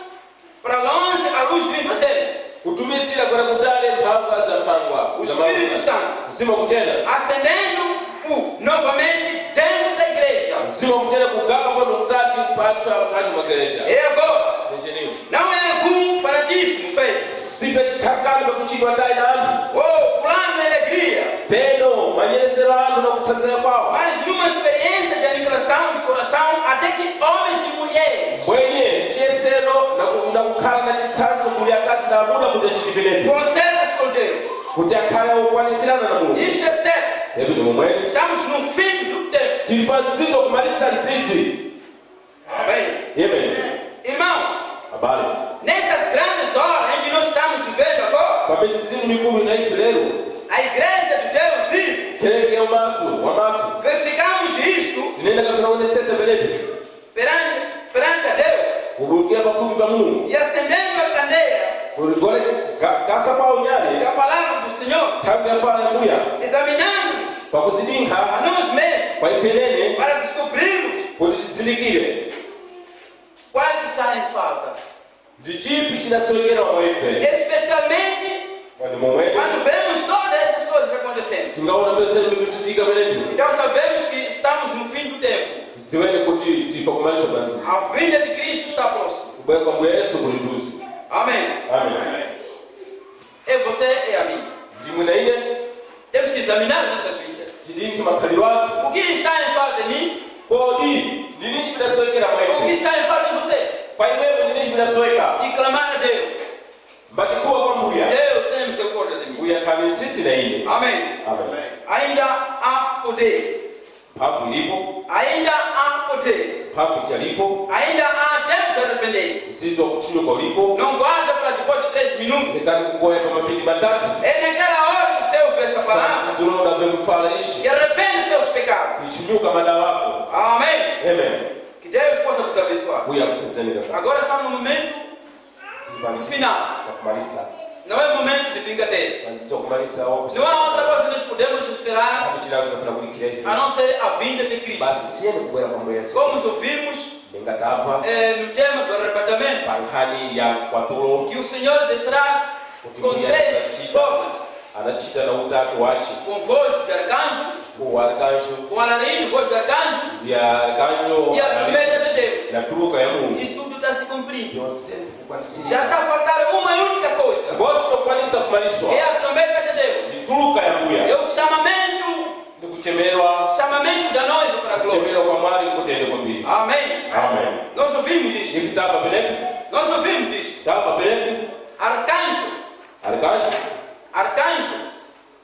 Speaker 1: para longe a luz do Evangelho.
Speaker 2: Kutumisila kwa kutale mpangwa za mpangwa.
Speaker 1: O Espírito Santo,
Speaker 2: Zima kutenda.
Speaker 1: acendendo-o novamente dentro da igreja.
Speaker 2: Zima kutenda kugaka kwa nukati patwa wakati magereja.
Speaker 1: E agora,
Speaker 2: Sengenio.
Speaker 1: não é algum fanatismo fez.
Speaker 2: Sipe chitakani kwa kuchidwa tai na antu.
Speaker 1: Oh, plano de alegria.
Speaker 2: Peno, manyezero antu na kusazaya kwao.
Speaker 1: Mas numa experiência de aniquilação de coração, até que homens e mulheres
Speaker 2: Mwenye, chesero na kukala na chitsanzo kulia kasi na muda kuja chitibilepi.
Speaker 1: conservam-se com Deus.
Speaker 2: Kuja kaya ukwanisirana na Mungu.
Speaker 1: Isto é certo.
Speaker 2: Hebu ni mwenye.
Speaker 1: Estamos no fim do tempo.
Speaker 2: Tilipa nzito kumalisa nzizi.
Speaker 1: Amém.
Speaker 2: Amen.
Speaker 1: Irmãos,
Speaker 2: Habari.
Speaker 1: nessas grandes horas em que nós estamos vivendo agora,
Speaker 2: Kwa mizimu mikumi na ifi lero.
Speaker 1: a igreja de Deus vive.
Speaker 2: Keleke ya wamasu.
Speaker 1: Verificamos isto
Speaker 2: Zinenda kakuna unesese belepi.
Speaker 1: perante a Deus
Speaker 2: Kurukia pafupi pa Mungu.
Speaker 1: e acendendo a candeia
Speaker 2: Kurigole gasa pa unyali.
Speaker 1: da palavra do Senhor,
Speaker 2: Tangu ya fala mbuya.
Speaker 1: examinamos
Speaker 2: Pa
Speaker 1: a
Speaker 2: kusidinka.
Speaker 1: nós mesmos
Speaker 2: Kwa ifelene.
Speaker 1: para descobrirmos
Speaker 2: Kutizilikile.
Speaker 1: qual que está em falta.
Speaker 2: Ndichipi chinasogera mwefe.
Speaker 1: Especialmente
Speaker 2: Wani mwenye.
Speaker 1: quando vemos todas essas coisas acontecendo.
Speaker 2: Tingaona pesa nimekuchitika belepi.
Speaker 1: Então sabemos que estamos no fim do tempo.
Speaker 2: Tiwele kuti tipakumalisha banzi.
Speaker 1: A vinda de Cristo está próxima.
Speaker 2: Kubwe kwa mbwe Yesu kuliduzi.
Speaker 1: Amém.
Speaker 2: Amen.
Speaker 1: E você e a mim.
Speaker 2: Ndimwe na ine.
Speaker 1: Temos que examinar as nossas vidas.
Speaker 2: Tidinki makaliro watu.
Speaker 1: O que está em falta de mim?
Speaker 2: Kodi. Ndiniki binasogera
Speaker 1: O que
Speaker 2: mwefe.
Speaker 1: está em falta de você?
Speaker 2: Kwa iwewe ndiniki binasogera.
Speaker 1: E clamar a Deus.
Speaker 2: Batikuwa kwa mbuya.
Speaker 1: Deus tem misericórdia de mim.
Speaker 2: Mbuya kamisisi na ine.
Speaker 1: Amém.
Speaker 2: Amen.
Speaker 1: Ainda há poder.
Speaker 2: Hapo ilipo.
Speaker 1: ainda há poder,
Speaker 2: mphamvu chalipo,
Speaker 1: ainda há tempo de arrepender.
Speaker 2: mzizi wa kuchunyuka ulipo,
Speaker 1: Não guarda para depois de 3 minutos.
Speaker 2: nekani kukoya pa mapindi matatu,
Speaker 1: É naquela hora que você ouve essa palavra
Speaker 2: mzizi unaona vekufala ishi,
Speaker 1: que arrepende seus pecados.
Speaker 2: kuchunyuka mada wako.
Speaker 1: Amém.
Speaker 2: Amen.
Speaker 1: Que Deus possa nos abençoar.
Speaker 2: Kuya kutazamika kama.
Speaker 1: Agora estamos no momento do final.
Speaker 2: Kumalisa.
Speaker 1: Não é momento de vingadeira.
Speaker 2: Manzito kumalisa wako.
Speaker 1: Não há outra coisa que nós podemos esperar
Speaker 2: Kuchira kuzafuna kulikira hivi.
Speaker 1: a não ser a vinda de Cristo.
Speaker 2: Basi yeye kubwera kwa Yesu.
Speaker 1: Como ouvimos
Speaker 2: Ningatapa
Speaker 1: no tema do arrebatamento,
Speaker 2: pankani ya kwatoro
Speaker 1: que o Senhor descerá com 3 formas:
Speaker 2: anachita na utatu wachi.
Speaker 1: com voz de arcanjo,
Speaker 2: Kwa arkanjo,
Speaker 1: com alarido, voz de arcanjo
Speaker 2: dia arkanjo
Speaker 1: e a trombeta de Deus.
Speaker 2: na turuka ya Mungu.
Speaker 1: Isso tudo está se cumprindo.
Speaker 2: Yose kukwalisha.
Speaker 1: Já está faltando uma única coisa:
Speaker 2: Ngozi tokumalisa kumaliswa.
Speaker 1: é a trombeta de Deus.
Speaker 2: Turuka ya Mungu.
Speaker 1: É o chamamento da noiva para a glória.
Speaker 2: Kuchemerwa kwa mali kutende kwa mbili.
Speaker 1: Amém.
Speaker 2: Amen.
Speaker 1: Nós ouvimos isso.
Speaker 2: Nikitapa beleni.
Speaker 1: Nós ouvimos isso.
Speaker 2: Tapa beleni.
Speaker 1: Arcanjo. Arcanjo.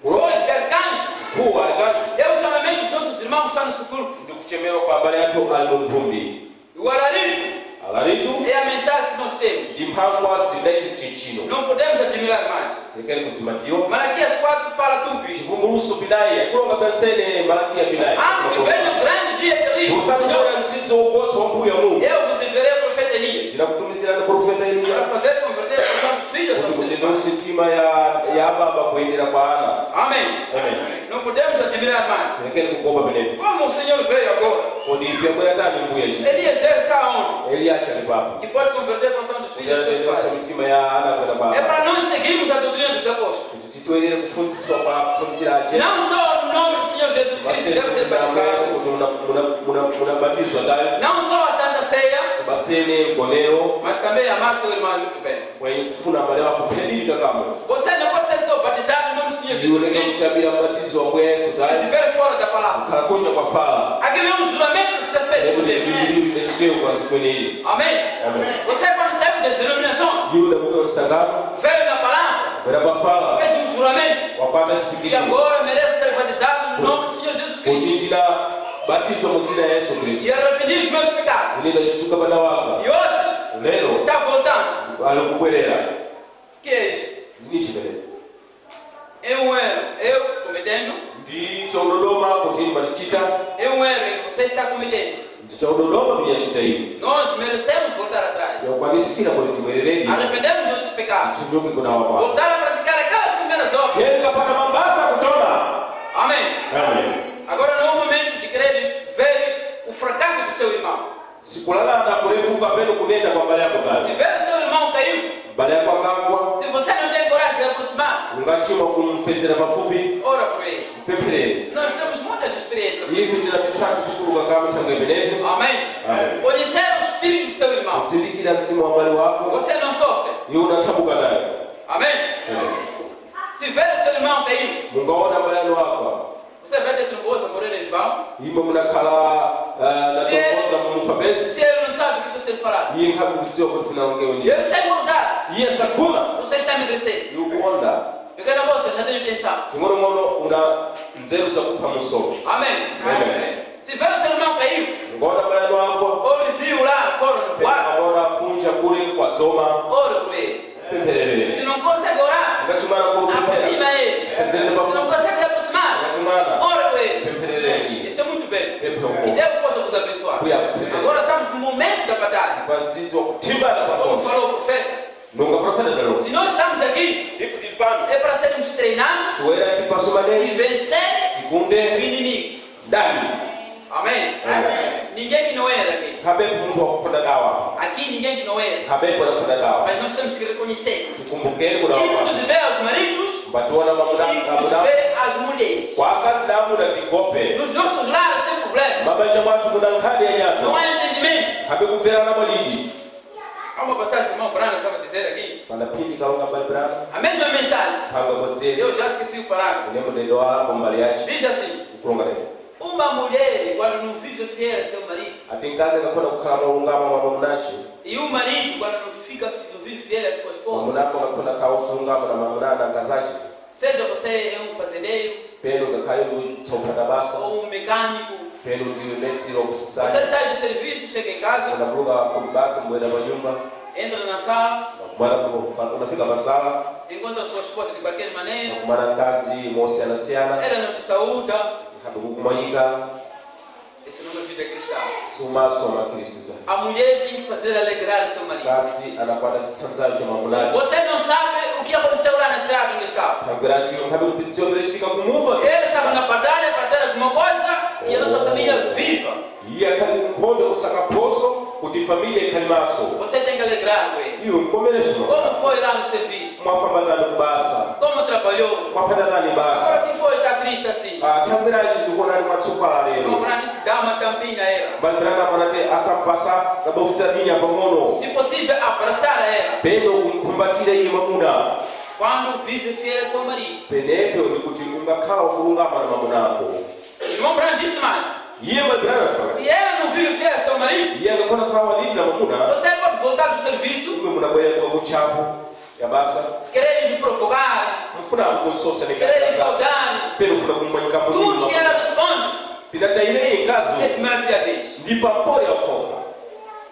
Speaker 1: Voz de arcanjo.
Speaker 2: Kwa arkanjo.
Speaker 1: É o chamamento dos nossos irmãos que estão no sepulcro.
Speaker 2: Kuchemerwa kwa habari yato alivumbi.
Speaker 1: O alarido
Speaker 2: Alaritu
Speaker 1: é a mensagem que nós temos.
Speaker 2: impangwa sidaiti chichino.
Speaker 1: Não podemos admirar mais.
Speaker 2: Tekeli kutimatiyo.
Speaker 1: Malaquias 4 fala tudo isso.
Speaker 2: Vumulusu bidaye. Kulonga pensene malakia bidaye.
Speaker 1: Antes que venha o grande dia terrível do Senhor,
Speaker 2: Usamura nzizo woso wambu ya Mungu.
Speaker 1: eu vos enviarei o profeta Elias
Speaker 2: Zira kutumizira na profeta Eliya.
Speaker 1: para fazer converter o coração dos filhos aos seus
Speaker 2: Kutindira
Speaker 1: pais.
Speaker 2: sitima ya baba kuendera kwa Ana.
Speaker 1: Amém.
Speaker 2: Amen.
Speaker 1: Não podemos admirar mais.
Speaker 2: Tekeli kukopa beleni.
Speaker 1: Como o Senhor veio agora,
Speaker 2: Kodi pia kwa tani mbuya shi.
Speaker 1: Elias está onde?
Speaker 2: Eliya chali baba.
Speaker 1: Que pode converter o coração dos filhos aos seus
Speaker 2: Kujana
Speaker 1: pais.
Speaker 2: mitima ya Ana kwa baba.
Speaker 1: É para nós seguirmos a doutrina dos apóstolos.
Speaker 2: Titoyere kufundiswa kwa kufundisira aje.
Speaker 1: Não só no nome do Senhor Jesus Cristo deve ser batizado.
Speaker 2: Munabatizwa dayo.
Speaker 1: Não só a Santa Ceia,
Speaker 2: Basene mkonero
Speaker 1: mas também amar seu irmão muito bem.
Speaker 2: wenye kufuna mbale wako pedilika kama.
Speaker 1: Você não pode ser só batizado no nome do Senhor Jesus
Speaker 2: Yule
Speaker 1: Cristo
Speaker 2: kabila mbatizo wa Yesu
Speaker 1: e
Speaker 2: dayo.
Speaker 1: viver fora da palavra.
Speaker 2: Karakunya kwa fala.
Speaker 1: Aquele é um juramento que você fez por Deus.
Speaker 2: Ndio kwa siku hii.
Speaker 1: Amém?
Speaker 2: Amen.
Speaker 1: Você quando saiu das denominações,
Speaker 2: Yule mko sangano.
Speaker 1: veio na palavra,
Speaker 2: Bila kwa fala.
Speaker 1: fez um juramento
Speaker 2: Wapata
Speaker 1: e
Speaker 2: chipikiki.
Speaker 1: agora merece ser batizado no nome do Senhor Jesus Cristo
Speaker 2: Kujindila batizo muzina Yesu Kristo.
Speaker 1: e arrepender dos meus pecados.
Speaker 2: Ndio chituka bana wako.
Speaker 1: E hoje
Speaker 2: Lero
Speaker 1: está voltando.
Speaker 2: alokubwerera.
Speaker 1: O que é isso?
Speaker 2: Nini chibele?
Speaker 1: É um erro. Eu cometendo.
Speaker 2: Ndicho Dodoma kutimba chita.
Speaker 1: É um erro que você está cometendo.
Speaker 2: Ndicho Dodoma pia chita hii.
Speaker 1: Nós merecemos voltar atrás.
Speaker 2: Ya kwanisikira kwa timwereredi.
Speaker 1: Arrependemos dos nossos pecados.
Speaker 2: Tunyuke kuna wapa.
Speaker 1: Voltar a praticar aquelas primeiras obras.
Speaker 2: Yeye kapata mambasa kutona.
Speaker 1: Amém.
Speaker 2: Amen.
Speaker 1: Agora não é o momento de querer ver o fracasso do seu irmão.
Speaker 2: Sikulala na kurefuka pendo kuneta kwa bale yako kazi.
Speaker 1: Se ver o seu irmão caiu,
Speaker 2: Bale yako akagwa.
Speaker 1: se você não tem coragem de aproximar,
Speaker 2: Ungachima kumfezera mafupi.
Speaker 1: ora por ele.
Speaker 2: Pepere.
Speaker 1: Nós temos muitas experiências.
Speaker 2: Hivi tunapisa kushukuru kama tangu ibeleni.
Speaker 1: Amém.
Speaker 2: Amen.
Speaker 1: Conhecer o espírito do seu irmão.
Speaker 2: Utindikira msimu wa bale wako.
Speaker 1: Você não sofre.
Speaker 2: Yeye unatabuka nayo.
Speaker 1: Amém. Se ver o seu irmão caiu,
Speaker 2: Mungaona bale wako.
Speaker 1: você vai ter trombosa morena em vão.
Speaker 2: Yimbo munakala na tongoza mufabesi.
Speaker 1: Se ele não sabe o que você falar,
Speaker 2: Yeye hakukusio kwa tunaongea
Speaker 1: e
Speaker 2: wenyewe.
Speaker 1: ele sai mudar,
Speaker 2: Yeye sakuna.
Speaker 1: você está me crescer.
Speaker 2: Yukuonda.
Speaker 1: Eu quero você, já tenho atenção.
Speaker 2: Tumoro mono una nzeru za kupa musoro.
Speaker 1: Amém.
Speaker 2: Amen.
Speaker 1: Se ver o seu irmão caiu,
Speaker 2: Ngona bale wako.
Speaker 1: ou ele viu lá fora no quarto,
Speaker 2: Ora punja kule kwa zoma.
Speaker 1: ora por ele.
Speaker 2: Pepere.
Speaker 1: Se não consegue orar,
Speaker 2: Ngachumana kwa
Speaker 1: aproxima ele. Se não consegue aproximar,
Speaker 2: Ngachumana.
Speaker 1: ora por ele.
Speaker 2: Pepere.
Speaker 1: Isso é muito bem. Que
Speaker 2: Pepere.
Speaker 1: Deus possa nos abençoar. Agora estamos no momento da batalha.
Speaker 2: Kwanzizo kutimba na
Speaker 1: Como
Speaker 2: kwa.
Speaker 1: falou o profeta,
Speaker 2: Nunga profeta dalo.
Speaker 1: se nós estamos aqui,
Speaker 2: Ifu tipano.
Speaker 1: é para sermos treinados
Speaker 2: Tuwera tipa
Speaker 1: e
Speaker 2: somane.
Speaker 1: vencer o
Speaker 2: Tikunde.
Speaker 1: inimigo.
Speaker 2: Dani.
Speaker 1: Amém?
Speaker 2: Amen.
Speaker 1: Ninguém que não era aqui.
Speaker 2: Habebu mtu wa kupanda dawa.
Speaker 1: Aqui ninguém que não era.
Speaker 2: Habebu anapanda dawa.
Speaker 1: Mas nós temos que reconhecer.
Speaker 2: Tukumbukeni kuna wapa.
Speaker 1: Inclusive aos maridos,
Speaker 2: Batuona mamuna.
Speaker 1: inclusive às mulheres.
Speaker 2: Kwa kasi damu na tikope.
Speaker 1: Nos nossos lares tem problema.
Speaker 2: Mabanja watu kuna nkadi ya
Speaker 1: Não
Speaker 2: nyato.
Speaker 1: há entendimento.
Speaker 2: Habebu kutera na maliji.
Speaker 1: Há uma passagem que o irmão Brana estava a dizer aqui.
Speaker 2: Panapindi kaunga balibrana.
Speaker 1: A mesma mensagem.
Speaker 2: Panga kodzeli.
Speaker 1: Eu já esqueci o parágrafo.
Speaker 2: Nemo dedoa kwa mariachi.
Speaker 1: Diz assim:
Speaker 2: Ukulonga leo.
Speaker 1: uma mulher, quando não vive fiel a seu marido,
Speaker 2: Atingaze ngapona kukhala maungama mwa mamunachi.
Speaker 1: e o marido, quando não vive fiel a sua esposa,
Speaker 2: Mamunako ngapona kautungama na mamunana ngazachi.
Speaker 1: seja você um fazendeiro,
Speaker 2: Pendo ngakhayo kutsopana basa.
Speaker 1: ou um mecânico,
Speaker 2: pendo ndiwe messi wa
Speaker 1: Você
Speaker 2: kusisanya
Speaker 1: sai do serviço, chega em casa,
Speaker 2: unavuka kubasa mwenda kwa nyumba
Speaker 1: entra na sala,
Speaker 2: unafika pasala
Speaker 1: encontra sua esposa de qualquer maneira,
Speaker 2: kumana kazi mosi anasiana
Speaker 1: ela não te saúda.
Speaker 2: kumanyika
Speaker 1: Esse não é vida cristã.
Speaker 2: sumasoma Kristo
Speaker 1: A mulher tem que fazer alegrar seu marido.
Speaker 2: kasi anakwata chisanzayo cha mamulaji
Speaker 1: Você não sabe o que aconteceu lá na estrada onde estava.
Speaker 2: tabirati kabi kupitio berechika kumuva
Speaker 1: Ele estava na batalha alguma coisa, e a nossa família viva.
Speaker 2: iye akali kumhondo kusaka poso kuti familia ikalimaso
Speaker 1: Você tem que alegrar com ele.
Speaker 2: iwe mkomereshimo
Speaker 1: Como foi lá no serviço?
Speaker 2: mwafambatani kubasa
Speaker 1: Como trabalhou?
Speaker 2: mwapatatani basa
Speaker 1: Agora que foi estar triste assim?
Speaker 2: tabirati ndikonani mwatsopala
Speaker 1: Não
Speaker 2: lero
Speaker 1: para se dar uma tampinha a ela.
Speaker 2: balibirana mwanate asampasa kabofutaninya pamono
Speaker 1: Se possível, abraçar ela.
Speaker 2: pendo kumkumbatira iye mamuna
Speaker 1: Quando vive fiel a seu marido.
Speaker 2: penepo ndikuti ungakhala kulungama na mamunako
Speaker 1: Irmão Branco disse mais.
Speaker 2: iye balibirana
Speaker 1: Se ela não vive fiel a seu marido,
Speaker 2: iye angakona khala walili na mamuna
Speaker 1: você pode voltar do serviço,
Speaker 2: imwe munabwera kwa kuchapu ya basa
Speaker 1: querer lhe provocar,
Speaker 2: mfuna kusosa
Speaker 1: querer lhe
Speaker 2: nekasa
Speaker 1: saudar.
Speaker 2: pendo ufuna kumanyika
Speaker 1: Tudo que ela responde
Speaker 2: pilata ile
Speaker 1: é
Speaker 2: inkazo
Speaker 1: que mantém a Deus.
Speaker 2: ndipo apoya okoka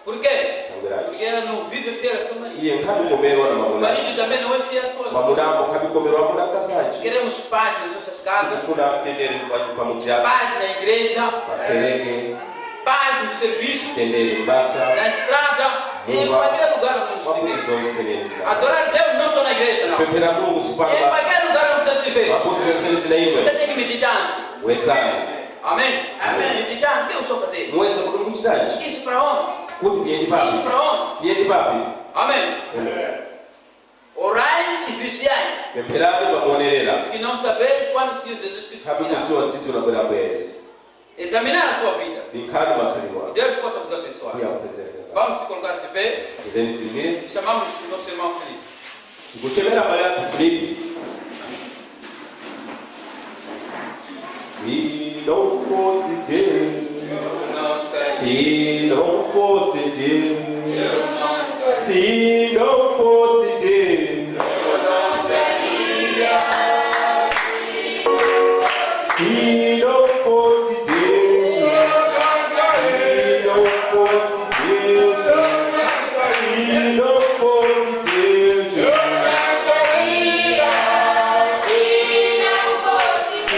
Speaker 1: Por quê?
Speaker 2: tabirati
Speaker 1: Porque ela não vive fiel a seu marido.
Speaker 2: iye nkabikomerwa na
Speaker 1: O
Speaker 2: mamuna
Speaker 1: marido também não é fiel a sua esposa.
Speaker 2: mamunamo nkabikomerwa muna kazaji
Speaker 1: Queremos paz nas nossas casas,
Speaker 2: ufuna tendere pamudzako
Speaker 1: paz na igreja,
Speaker 2: makereke
Speaker 1: paz no serviço,
Speaker 2: tendere mbasa
Speaker 1: na estrada, em qualquer lugar onde nos
Speaker 2: mabuti
Speaker 1: estiver.
Speaker 2: zonselenza
Speaker 1: Adorar Deus não só na igreja, não.
Speaker 2: pempera Mungu
Speaker 1: Em
Speaker 2: supana
Speaker 1: qualquer lugar onde você estiver,
Speaker 2: mabuti zonselenza imwe
Speaker 1: você tem que meditar.
Speaker 2: wezani
Speaker 1: Amém? Meditar, o que eu estou fazendo?
Speaker 2: muweza kuti muchitaji
Speaker 1: Isso para onde?
Speaker 2: kuti ndiyendi papi
Speaker 1: Isso para onde?
Speaker 2: ndiyendi papi
Speaker 1: Amém? Orai e vigiai,
Speaker 2: pemperani pamuonerera
Speaker 1: porque não sabeis quando o Senhor Jesus Cristo
Speaker 2: kabi
Speaker 1: virá.
Speaker 2: kudziwa dzidzi unabwera bwezi
Speaker 1: Examinar a sua vida.
Speaker 2: linkhani makhalidwa
Speaker 1: Que Deus possa vos abençoar.
Speaker 2: kuyakupezerera
Speaker 1: Vamos se colocar de pé.
Speaker 2: then timire
Speaker 1: E chamamos o nosso irmão Felipe.
Speaker 2: tikuchemera mbali yathu Filipi se não fosse Deus
Speaker 1: Não está
Speaker 2: se não fosse Deus
Speaker 1: não está
Speaker 2: se não fosse Deus se não fosse Deus se não fosse Deus se não fosse Deus se não fosse Ele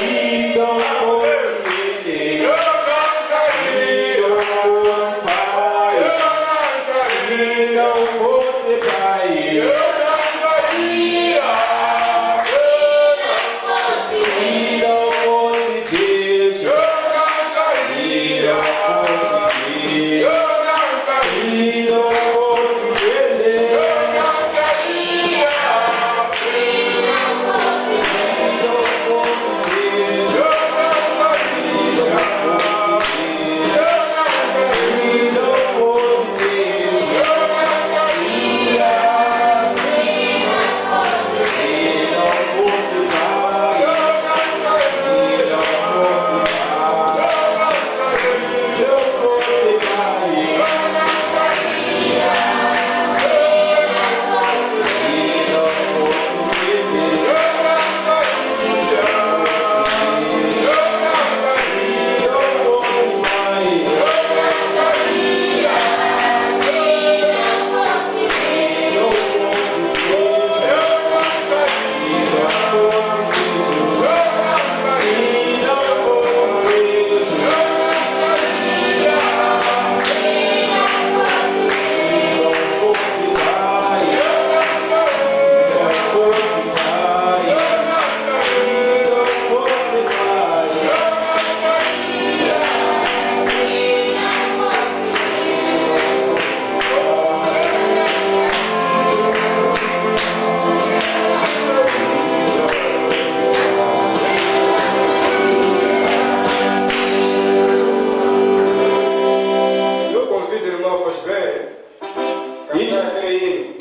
Speaker 2: se não fosse Pai se não fosse Pai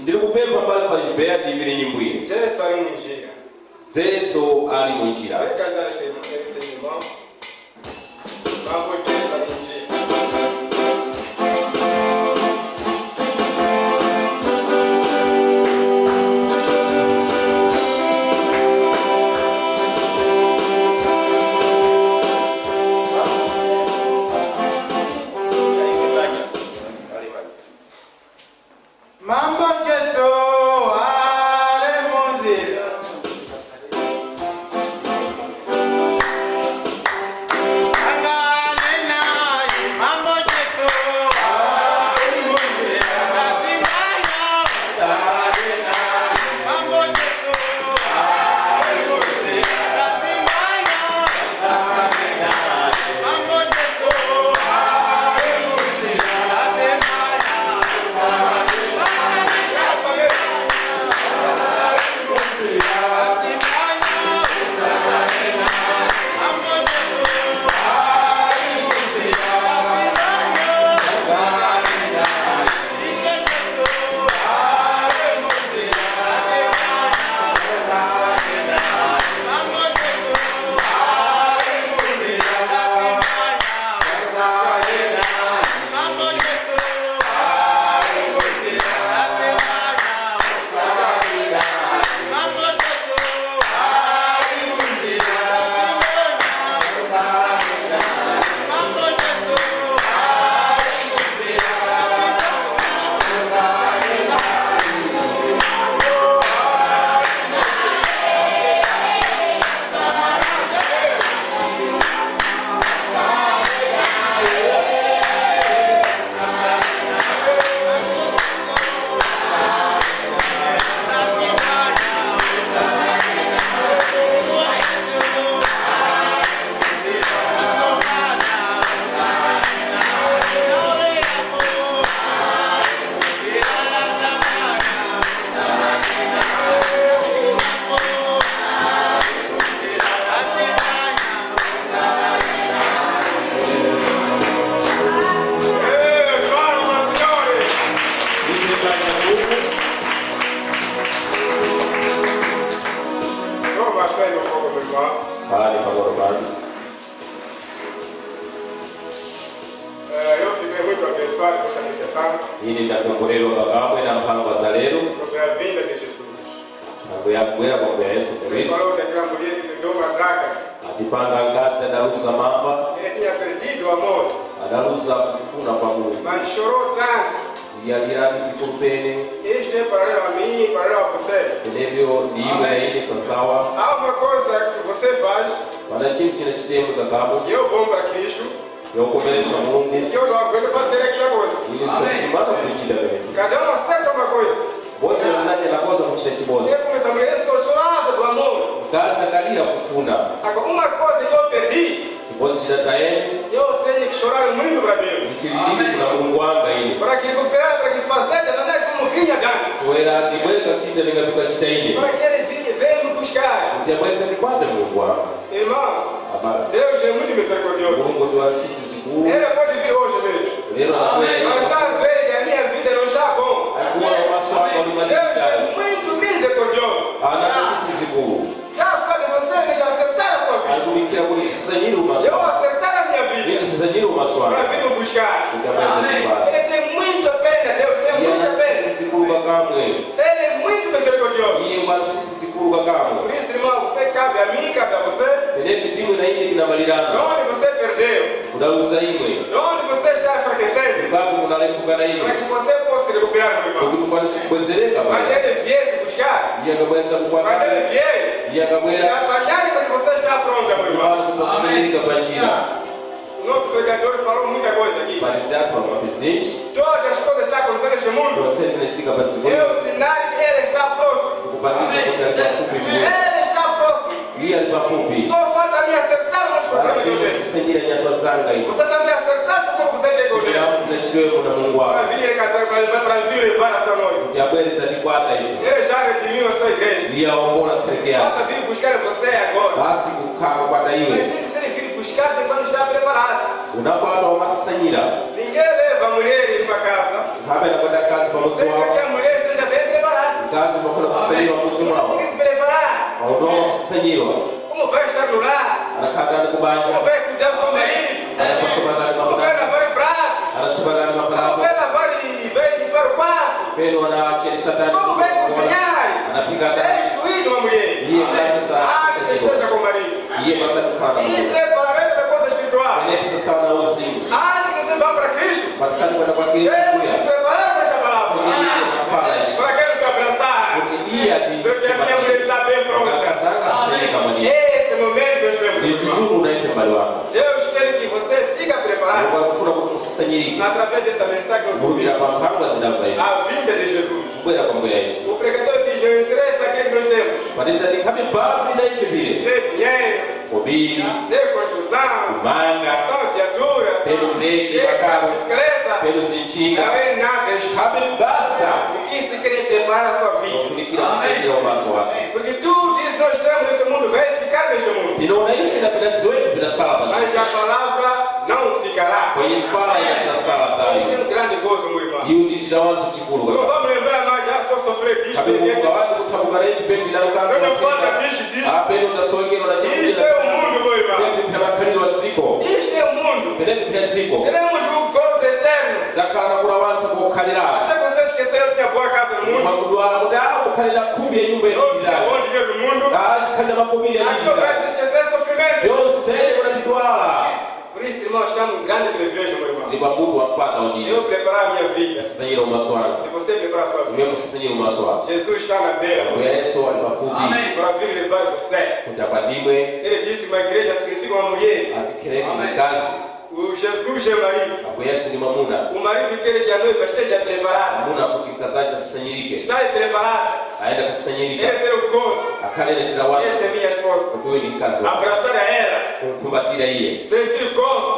Speaker 2: ndikupempha mbali pa chibeya tiyimire nyimbo iyi Yesu ali munjira
Speaker 3: Mambo Jesu alemuzi.
Speaker 2: Hili takumburiro kakabwe na mpango wa zalero. Akuyakuwea kwa Yesu Kristo. Atipanga ngazi adaruza mamba. Adaruza kufuna kwa Mungu. Yalirani kikumpene. Enebyo ndiwe na hili sasawa. Wana chifu kina chitemu kakabwe. Yokomelesha Mungu. Ili msatimana kulichida wewe. Bosi wanaje na koza kuchita kibozi. Kazi angalia kufuna. Kibozi chida tayeni. Nikilili kuna Mungu wanga hili. Kuwela kibweka chita ningapika chita hili. Mjabweza nikwade Mungu wanga.
Speaker 3: Deus é muito misericordioso. Ele pode vir hoje mesmo. Mas talvez a minha vida não está bom. Deus é muito misericordioso. Já você me acertar a sua vida. Eu acertar a minha vida. Para vir me buscar. Ele tem muita pena, Deus tem muita pena. Ele é muito misericordioso. Por isso, irmão, você cabe a mim, cabe a você. Onde você perdeu? Onde você está enfraquecendo? Para que você possa recuperar, meu irmão. Quando ele vier te buscar, quando ele vier te apanhar, quando você está pronto, meu irmão. O nosso pregador falou muita coisa aqui. Todas as coisas estão acontecendo neste mundo. É o sinal que ele está próximo. Ele está próximo. Só falta me acertar nos problemas de Deus. Você está me acertando como você pegou Deus. Para vir casar, para vir levar essa noite. Ele já redimiu a sua igreja. Falta vir buscar você agora. Se ele vir buscar, depois está preparado. Ninguém leva a mulher para casa. Você quer que a mulher esteja bem preparada. Tem que se preparar. Como vai estar no lar? Como vai cuidar do seu marido? Como vai lavar o prato? Como vai lavar e vai limpar o quarto? Como vai cozinhar? É instruído uma mulher. Que esteja com o marido. Isso é para a coisa espiritual. Antes que você vá para Cristo, Deus te preparar para essa palavra.
Speaker 2: ati
Speaker 3: Só que a minha mulher está bem pronta.
Speaker 2: akasanga sisanyika mwalimu
Speaker 3: Esse momento nós temos.
Speaker 2: ekizungu naite mbali wako
Speaker 3: Deus quer que você fica preparado
Speaker 2: okufuna kuti musisanyirike
Speaker 3: através dessa mensagem que nós
Speaker 2: mulumira
Speaker 3: ouvimos.
Speaker 2: pa mphamvu zidamva izi
Speaker 3: A vinda de Jesus.
Speaker 2: kubwera kwa mbuya yesu
Speaker 3: O pregador diz: não interessa aquilo que nós temos.
Speaker 2: patiza ti nkhabe babu lidaife bile
Speaker 3: Ser dinheiro,
Speaker 2: kobiri
Speaker 3: ser construção,
Speaker 2: kumanga
Speaker 3: só viatura,
Speaker 2: pelo ndege
Speaker 3: ser
Speaker 2: makalo
Speaker 3: bicicleta.
Speaker 2: pelo zinjinga
Speaker 3: Não é nada.
Speaker 2: nkhabe basa
Speaker 3: O que se quer preparar a sua vida?
Speaker 2: ofunikira kusanyira umaso wako
Speaker 3: Porque tudo isso nós temos nesse mundo vai ficar neste mundo.
Speaker 2: inaona ife napenda ziwetu vinasala
Speaker 3: Mas a palavra não ficará.
Speaker 2: kwenye fala inasala
Speaker 3: Isso
Speaker 2: tayo
Speaker 3: é um grande gozo, meu irmão.
Speaker 2: hiyo ndichita wanzo chikulu
Speaker 3: Não
Speaker 2: kaka
Speaker 3: vamos lembrar nós já que eu sofri disso.
Speaker 2: kabemuka wani kutabukana ipi pendi
Speaker 3: Quando eu falo
Speaker 2: nalukanza
Speaker 3: disso,
Speaker 2: apeno ndasongero na
Speaker 3: isto é o mundo, meu irmão.
Speaker 2: pempya makaliro wa dziko
Speaker 3: Isto é o mundo.
Speaker 2: penepempya dziko
Speaker 3: Teremos um gozo eterno.
Speaker 2: zakhala kulawanza kukhalira
Speaker 3: Até você esquecer, eu tinha boa casa no mundo.
Speaker 2: mamudu ako kuti akukhalira khumi ya nyumba
Speaker 3: Eu tinha
Speaker 2: yaidala
Speaker 3: bom dinheiro no mundo.
Speaker 2: azikhalira makomiri
Speaker 3: Aqui eu vai
Speaker 2: yaidala
Speaker 3: se esquecer sofrimento.
Speaker 2: yonse kunatidwala
Speaker 3: Por isso, irmão, estamos um grande privilégio, meu irmão.
Speaker 2: zili pamutu wampata wandini
Speaker 3: Eu preparar a minha vida.
Speaker 2: musisanyira umaso wanu
Speaker 3: E você preparar a sua vida.
Speaker 2: imwe musisanyira umaso wanu
Speaker 3: Jesus está na beira.
Speaker 2: mbuya yesu ali pafupi
Speaker 3: Para vir levar você.
Speaker 2: kuti apatimwe
Speaker 3: Ele disse que uma igreja significa uma mulher.
Speaker 2: atikereke mkazi
Speaker 3: O Jesus é marido.
Speaker 2: apo yesu ni mamuna
Speaker 3: O marido quer que a noiva esteja preparada.
Speaker 2: mamuna kuti mkazache asisanyirike
Speaker 3: Está preparada.
Speaker 2: aenda kusisanyirika
Speaker 3: Ele tem o gozo.
Speaker 2: akhalenetera wansi
Speaker 3: Essa é minha esposa.
Speaker 2: kuti uyu ni mkazi wako
Speaker 3: Abraçar a ela.
Speaker 2: kumkumbatira iye
Speaker 3: Sentir gozo.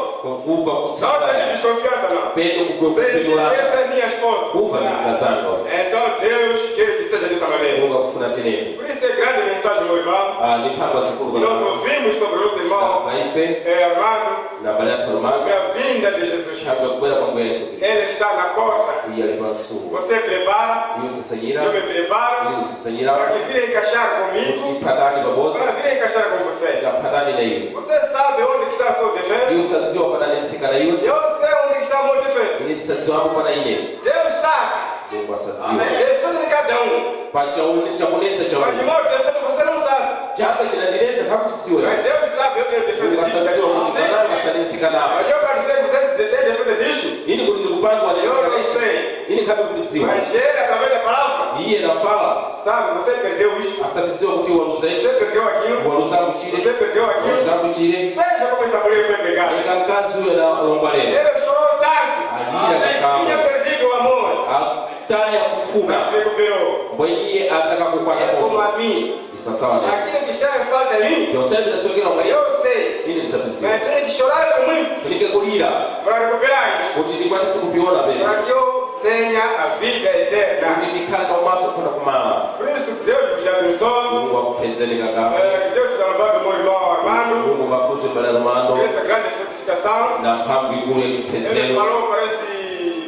Speaker 2: kuva
Speaker 3: Não
Speaker 2: kutsatsa
Speaker 3: sentir desconfiança, não.
Speaker 2: pendo
Speaker 3: Sentir
Speaker 2: kukupindula
Speaker 3: essa é minha esposa.
Speaker 2: kuva ni mkazanga
Speaker 3: Então Deus quer que seja dessa maneira.
Speaker 2: mungu akufuna tenepo
Speaker 3: Por isso é grande mensagem, meu irmão.
Speaker 2: ni mphamvu zikulu
Speaker 3: Nós ouvimos sobre o nosso irmão
Speaker 2: paife
Speaker 3: Armando,
Speaker 2: na bale athu
Speaker 3: sobre
Speaker 2: lumanga
Speaker 3: a vinda de Jesus.
Speaker 2: nthawi kubwera kwa mbuya yesu
Speaker 3: Ele está na porta.
Speaker 2: iye ali pamsuku
Speaker 3: Você prepara,
Speaker 2: iyo usisanyira
Speaker 3: eu me preparo
Speaker 2: ili kusisanyira
Speaker 3: para que vir encaixar
Speaker 2: kuti
Speaker 3: comigo,
Speaker 2: tiphatane pabodzi
Speaker 3: para vir encaixar com você.
Speaker 2: tikaphatane na iwe
Speaker 3: Você sabe onde está seu defeito?
Speaker 2: iyo usadziwa padane ntsika na iwe
Speaker 3: Eu sei onde está meu defeito.
Speaker 2: ili tisadziwapo pana ine
Speaker 3: Deus sabe.
Speaker 2: mungu asadziwa
Speaker 3: Ele fez de cada um.
Speaker 2: chakunetsa
Speaker 3: Mas de
Speaker 2: chauni
Speaker 3: meu defeito você não sabe.
Speaker 2: changa chinandiletsa kakutitsiwe
Speaker 3: Mas Deus sabe, eu tenho defeito
Speaker 2: mungu
Speaker 3: disso.
Speaker 2: asadziwa kuti pananga asanetsika napo
Speaker 3: Mas eu quero dizer que você tem defeito disso.
Speaker 2: ini kuti ndikupangwa
Speaker 3: Eu não
Speaker 2: netsika
Speaker 3: sei.
Speaker 2: ini khabe kulidziwa
Speaker 3: Mas ele, através da palavra,
Speaker 2: iye nafala
Speaker 3: sabe, você perdeu isso.
Speaker 2: asadziwa kuti waluza
Speaker 3: Você
Speaker 2: ichi
Speaker 3: perdeu aquilo.
Speaker 2: waluza
Speaker 3: Você
Speaker 2: kuchire
Speaker 3: perdeu aquilo.
Speaker 2: waluza kuchire
Speaker 3: Seja como essa mulher foi pregada.
Speaker 2: ika mkazi uyo alongwa lero
Speaker 3: Ele chorou tanto.
Speaker 2: alira
Speaker 3: Tinha
Speaker 2: kakamba
Speaker 3: perdido o amor.
Speaker 2: ataya kufuna
Speaker 3: Mas recuperou.
Speaker 2: bwe iye ataka kukwata
Speaker 3: É como
Speaker 2: moto
Speaker 3: a mim.
Speaker 2: isasawa ne
Speaker 3: Aquilo que está em falta em mim,
Speaker 2: yonse bidasogera mwa
Speaker 3: eu sei.
Speaker 2: ini bisabiziwa
Speaker 3: Mas tenho que chorar muito
Speaker 2: tulike kulira
Speaker 3: para recuperar isso.
Speaker 2: kuti ndikwatise kupiona
Speaker 3: Para
Speaker 2: pena
Speaker 3: que eu tenha a vida eterna.
Speaker 2: kuti ndikhale pamaso kufuna kumala
Speaker 3: Por isso, Deus vos abençoe.
Speaker 2: mulungu akupenzeni kakamba
Speaker 3: Que Deus te louvado, meu irmão Armando.
Speaker 2: mulungu makuti mbale lumando
Speaker 3: Por essa grande certificação.
Speaker 2: na mphamvu ikulu
Speaker 3: Ele
Speaker 2: yakipenzero
Speaker 3: falou, parece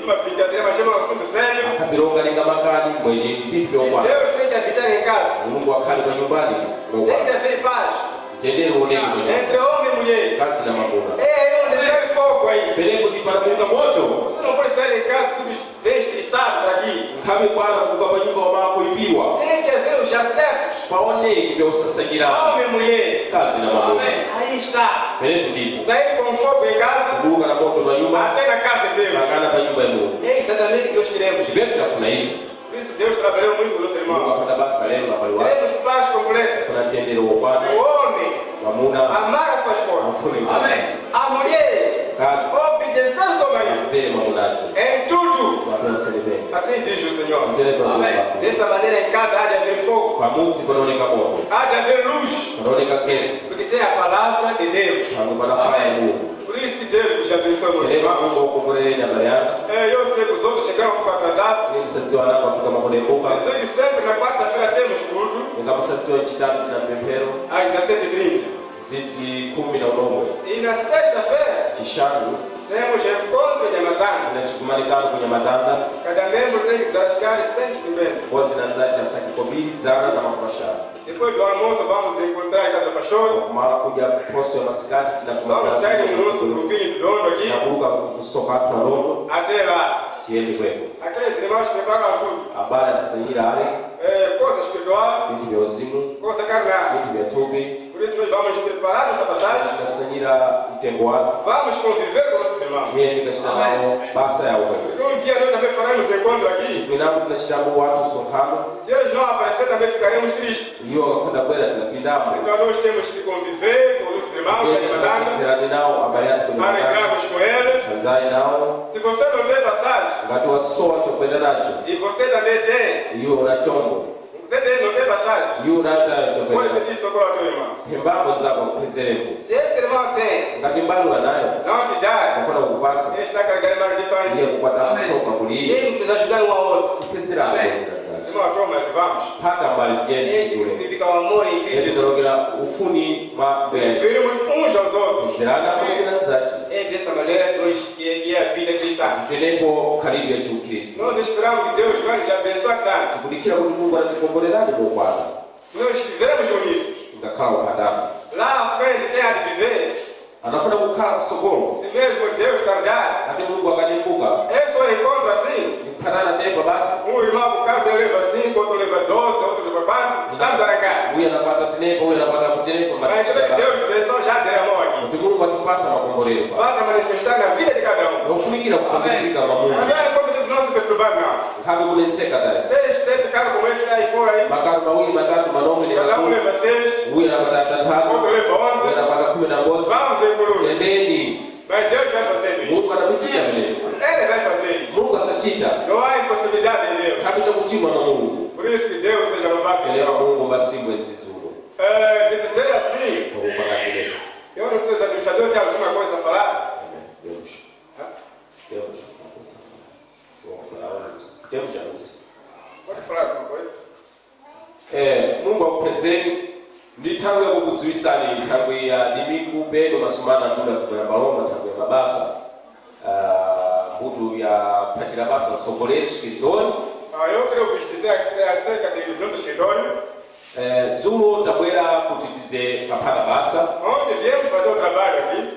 Speaker 3: uma brincadeira, mas é um assunto sério.
Speaker 2: akapilonga linga makani mweji vitu vyokwana
Speaker 3: Deus tem que habitar em casa.
Speaker 2: mulungu akhale kwa nyumbani
Speaker 3: Tem que haver paz
Speaker 2: tendere uoneki mwenye
Speaker 3: entre homem e mulher.
Speaker 2: kazi na mamuna
Speaker 3: É aí onde sai fogo aí.
Speaker 2: pele kuti panafunga moto
Speaker 3: Você não pode sair de casa tudo bem estressado para aqui.
Speaker 2: nkhabe bwana kuka pa nyumba wamako ipiwa
Speaker 3: Tem que haver os acertos.
Speaker 2: paoneki vya usasanyira
Speaker 3: Homem e mulher.
Speaker 2: kazi na mamuna
Speaker 3: Aí está.
Speaker 2: pele ndipo
Speaker 3: Sair com fogo em casa,
Speaker 2: kuluka na moto na nyumba
Speaker 3: até na casa de Deus.
Speaker 2: takana pa nyumba ya Mungu
Speaker 3: É exatamente o que nós queremos.
Speaker 2: chivetu tafuna ichi
Speaker 3: Por isso Deus trabalhou muito com o nosso
Speaker 2: Mungu
Speaker 3: irmão.
Speaker 2: apata basa lero na pali wake
Speaker 3: Queremos paz completa.
Speaker 2: kuna mtendero wokwana
Speaker 3: O homem
Speaker 2: mamuna
Speaker 3: amar a sua esposa.
Speaker 2: amfune mkazi
Speaker 3: A mulher
Speaker 2: kazi
Speaker 3: obedecer ao seu marido.
Speaker 2: amvere mamunacho
Speaker 3: Em tudo.
Speaker 2: wapeoselebeni
Speaker 3: Assim diz o Senhor.
Speaker 2: mtere pamuzi
Speaker 3: Dessa maneira em casa há de haver fogo.
Speaker 2: pamuzi panaoneka moto
Speaker 3: Há de haver luz.
Speaker 2: panaoneka gesi
Speaker 3: Porque tem a palavra de Deus.
Speaker 2: pano panafaya Mungu
Speaker 3: Por isso que Deus nos abençoe, meus
Speaker 2: tereva
Speaker 3: irmãos.
Speaker 2: Mungu akomboleleni abaleana
Speaker 3: Eu sei que os outros chegaram um pouco atrasados.
Speaker 2: nimusadziwa nako afika makulembuka
Speaker 3: Eu sei que sempre na quarta-feira temos culto.
Speaker 2: nikamusadziwa chitatu china mpemphero
Speaker 3: Às 17h30.
Speaker 2: dzidzi 10 na unomwe
Speaker 3: E na sexta-feira
Speaker 2: chishanu
Speaker 3: temos encontro em Amatanga.
Speaker 2: na chikumalikano kwenye matanda
Speaker 3: Cada membro tem que dedicar 150.
Speaker 2: ngozi na zacha sakikobiri dzana na mafashara
Speaker 3: Depois do almoço vamos encontrar a casa do pastor.
Speaker 2: kumala kuja poso ya masikati
Speaker 3: Vamos sair no nosso grupinho de dono aqui.
Speaker 2: tinakuluka kusokatu alondo
Speaker 3: Até lá.
Speaker 2: tiende kwetu
Speaker 3: Aqueles irmãos preparam tudo.
Speaker 2: habari asisanyira ale
Speaker 3: Coisa espiritual,
Speaker 2: vitu vya uzimu
Speaker 3: coisa carnal.
Speaker 2: vitu vya tubi
Speaker 3: Por isso nós vamos preparar nossa passagem.
Speaker 2: tinasanyira mtengo watu
Speaker 3: Vamos conviver com nossos irmãos.
Speaker 2: tiende kachita nao basa ya ukwetu
Speaker 3: Porque um dia nós também faremos encontro aqui. aqui,
Speaker 2: Kwinapo tunachitambua watu sokano.
Speaker 3: se eles não aparecerem, também ficaremos tristes.
Speaker 2: Hiyo wakunda bwera tunapindamo.
Speaker 3: Então nós temos que conviver com os irmãos da Matanga,
Speaker 2: Zirani nao abaya kwenye
Speaker 3: alegrarmos com eles.
Speaker 2: Sanzai nao.
Speaker 3: Se você não tem passagem,
Speaker 2: Ngati wasoa chokwenda nacho.
Speaker 3: e você também tem,
Speaker 2: Hiyo una chombo.
Speaker 3: você tem, não tem passagem,
Speaker 2: Hiyo unata
Speaker 3: pode
Speaker 2: chokwenda.
Speaker 3: pedir socorro ao teu irmão.
Speaker 2: Hembapo zako kwezereko.
Speaker 3: Se esse irmão tem,
Speaker 2: Ngati mbali wanayo.
Speaker 3: não te dá,
Speaker 2: Wakona kupasa.
Speaker 3: ele está carregando maldição em
Speaker 2: Ndiye
Speaker 3: si.
Speaker 2: kupata soka
Speaker 3: E
Speaker 2: kuliye.
Speaker 3: ele precisa ajudar um ao outro.
Speaker 2: Kwezera kwezera.
Speaker 3: Irmão, toma, vamos.
Speaker 2: Paka mbali kieni
Speaker 3: Esse
Speaker 2: chikule.
Speaker 3: significa o amor em Cristo Jesus.
Speaker 2: Yetologera ufuni mwa bwenzi.
Speaker 3: Servimos uns aos outros.
Speaker 2: Zirana kwezera nzaki.
Speaker 3: É dessa maneira que é a vida cristã.
Speaker 2: Tenepo karibu ya Kristo.
Speaker 3: Nós esperamos que Deus vai nos abençoar tanto.
Speaker 2: Tukulikira kuti Mungu anatikomboleraje mukwana.
Speaker 3: Se nós estivermos unidos,
Speaker 2: Ngakhala ukadama.
Speaker 3: lá à frente, quem há de viver,
Speaker 2: Anafuna kukhala kusogolo.
Speaker 3: se mesmo Deus tardar,
Speaker 2: Ati Mungu akanikumbuka.
Speaker 3: é só encontro assim.
Speaker 2: Panana tempo basi.
Speaker 3: Um irmão com carro leva 5, outro leva 12, outro leva 4. Estamos arrancados.
Speaker 2: Huyu anapata tenepo, huyu anapata kutenepo.
Speaker 3: Mas então Deus abençoe já derramou aqui.
Speaker 2: Kuti Mungu atupasa makombolero.
Speaker 3: Falta manifestar na vida de cada um.
Speaker 2: Nofunikira kupumzika kwa Mungu.
Speaker 3: Amém? Como diz, não se perturbar não.
Speaker 2: Kabe kunenseka dai.
Speaker 3: 6, 7 carros como esse aí fora aí.
Speaker 2: Makaru mawili matatu manome ni
Speaker 3: Cada um
Speaker 2: makuu.
Speaker 3: leva 6,
Speaker 2: Huyu anapata tatu.
Speaker 3: outro leva
Speaker 2: Huyu
Speaker 3: 11.
Speaker 2: anapata 11.
Speaker 3: Vamos evoluir.
Speaker 2: Tendeni.
Speaker 3: Mas Deus vai fazer isso.
Speaker 2: Mungu anapitia vile.
Speaker 3: Ele vai fazer isso.
Speaker 2: Mungu asachita.
Speaker 3: Não há impossibilidade em Deus.
Speaker 2: Kabe cha kuchimwa na Mungu.
Speaker 3: Por isso que Deus seja louvado.
Speaker 2: Elewa Mungu basi mwenzi zuru.
Speaker 3: De dizer assim,
Speaker 2: Kwa upanga
Speaker 3: eu não sei se o administrador tem alguma coisa a falar.
Speaker 2: Deus. Deus já usa.
Speaker 3: Pode falar alguma coisa?
Speaker 2: Mungu akupenzeni nditangu ya kukudziwisani ntangu ya nimiku peno masumana muda kwa baloma tangu ya mabasa mbudu ya patira basa nasogolere shikidoni.
Speaker 3: Eu quero vos dizer acerca do nosso escritório.
Speaker 2: Dzulo tabwera kutitize kapata basa.
Speaker 3: Onde viemos fazer o trabalho aqui.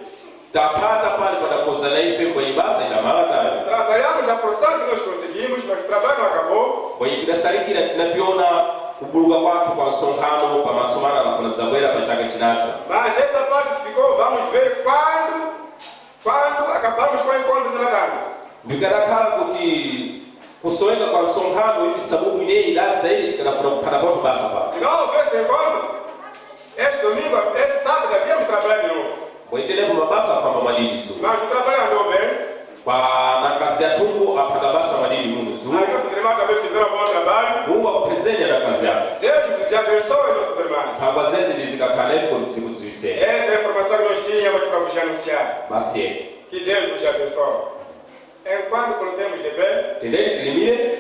Speaker 2: Tapata pale panakosa na ife kwenye basa ina malata.
Speaker 3: Trabalhamos a porção que nós conseguimos, mas o trabalho não acabou.
Speaker 2: Kwenye kidasalikira tunapiona kubuluka kwatu kwa nsonkhano kwa masomana na funa zabwera pa chaka chinaza.
Speaker 3: Mas essa parte que ficou, vamos ver quando acabamos com o encontro de Natal.
Speaker 2: Ndikadakhala kuti kusoweka kwa nsonkhano ifi sababu ineyi iladza ili tikadafuna kuphata poto basa pa.
Speaker 3: Se não houvesse encontro, este domingo, este sábado, havíamos trabalhado de novo.
Speaker 2: Bwaitelepo mabasa afamba madidi dzulo.
Speaker 3: Mas o trabalho andou bem.
Speaker 2: Kwa nakazi ya Tungu aphata basa madidi muno dzulo.
Speaker 3: Aí nossos irmãos também fizeram um bom trabalho.
Speaker 2: Mungu akupenzeni na kazi yako.
Speaker 3: Deus nos abençoe, nossos irmãos.
Speaker 2: Phangwa zeze ndizikakhala ifi kuti tikudziwiseni.
Speaker 3: Essa é a informação que nós tínhamos para vos anunciar.
Speaker 2: Basi
Speaker 3: Que Deus vos abençoe. Enquanto colocamos de pé,
Speaker 2: tendeni tilimire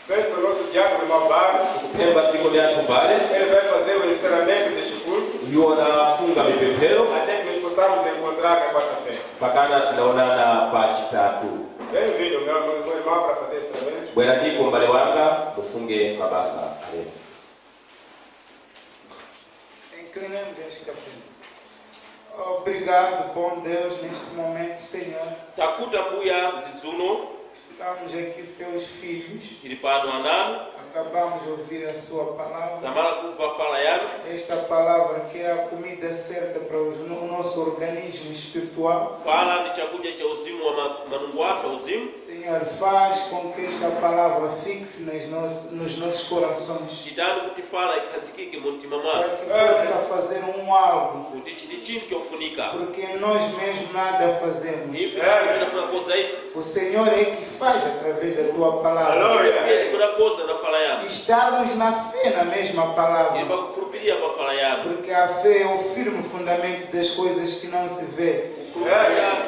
Speaker 3: peço ao nosso diácono, irmão Barro,
Speaker 2: kupemba tiko lya tubale
Speaker 3: ele vai fazer o encerramento deste culto,
Speaker 2: yona funga mipemphero
Speaker 3: até que nos possamos encontrar na quarta-feira.
Speaker 2: pakana tinaonana pa chitatu.
Speaker 3: Bem-vindo, meu irmão, para fazer esse evento.
Speaker 2: Bwera ndiko mbale wanga mufunge mabasa alero.
Speaker 4: Inclinemos esta cabeça. Obrigado, bom Deus, neste momento, Senhor.
Speaker 2: Takuta mbuya mzidzuno
Speaker 4: Estamos aqui, seus filhos.
Speaker 2: tili pano ananu
Speaker 4: Acabamos de ouvir a sua palavra.
Speaker 2: tamala kumva fala yanu.
Speaker 4: Esta palavra que é a comida certa para o nosso organismo espiritual.
Speaker 2: Fala ni chakudya cha uzimu wa manungu athu auzimu.
Speaker 4: Senhor, faz com que esta palavra fixe nos nossos corações.
Speaker 2: Chitani kuti fala ikhazikike mu mtima
Speaker 4: Para
Speaker 2: mwathu
Speaker 4: que possa fazer algo.
Speaker 2: kuti chiti chinthu chofunika.
Speaker 4: Porque nós mesmos nada fazemos.
Speaker 2: Ife tinafuna koza ife
Speaker 4: O Senhor é que faz através da tua palavra.
Speaker 3: Aleluia.
Speaker 2: kuna koza na fala yanu.
Speaker 4: Estarmos na fé na mesma palavra.
Speaker 2: Ili pakukhulupirira pa fala yanu.
Speaker 4: Porque a fé é o firme fundamento das coisas que não se vê.
Speaker 2: Kukhulupirira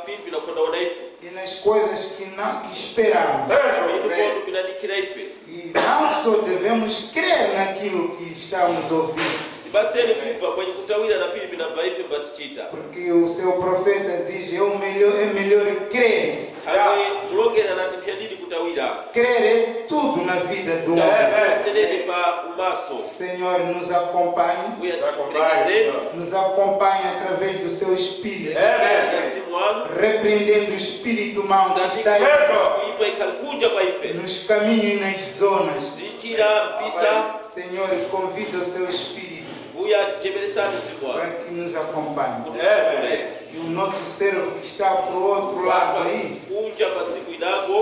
Speaker 2: vipindu vinakondaona ife.
Speaker 4: E nas coisas que esperamos.
Speaker 2: Vindu kondo vinadikira ife.
Speaker 4: E não só devemos crer naquilo que estamos ouvindo.
Speaker 2: Sibaseni kuva kwenye kutawira na pili vinabva ife mbatichita.
Speaker 4: Porque o seu profeta diz, é melhor crer.
Speaker 2: Hamwe kulongera nati pyadidi kutawira.
Speaker 4: Crer é tudo na vida do homem.
Speaker 2: Senede pa umaso.
Speaker 4: Senhor, nos acompanhe.
Speaker 2: Uya tikulegeze.
Speaker 4: Nos acompanhe através do seu Espírito.
Speaker 2: Mzimu wanu.
Speaker 4: Repreendendo o Espírito mau que está aí.
Speaker 2: Kuipa ikalikuja pa ife.
Speaker 4: Nos caminhos e nas zonas.
Speaker 2: Zinjira mpisa.
Speaker 4: Senhor, convida o seu Espírito
Speaker 2: Uya jeberesani mzimu
Speaker 4: para
Speaker 2: wanu.
Speaker 4: que nos acompanhe.
Speaker 2: Kuti
Speaker 4: E o nosso servo que está para o outro lado aí,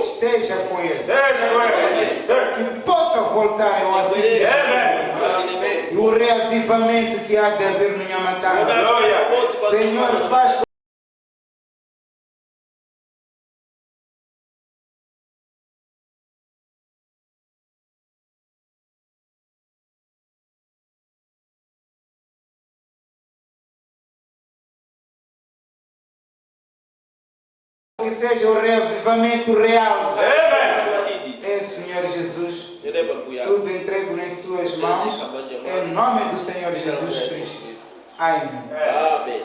Speaker 4: esteja com ele. Que possa voltar ao acidente. E o reavivamento que há de haver no Nhamatanga. Senhor, faz que seja o reavivamento real. É, Senhor Jesus, tudo entrego nas suas mãos, em nome do Senhor Jesus Cristo. Amém.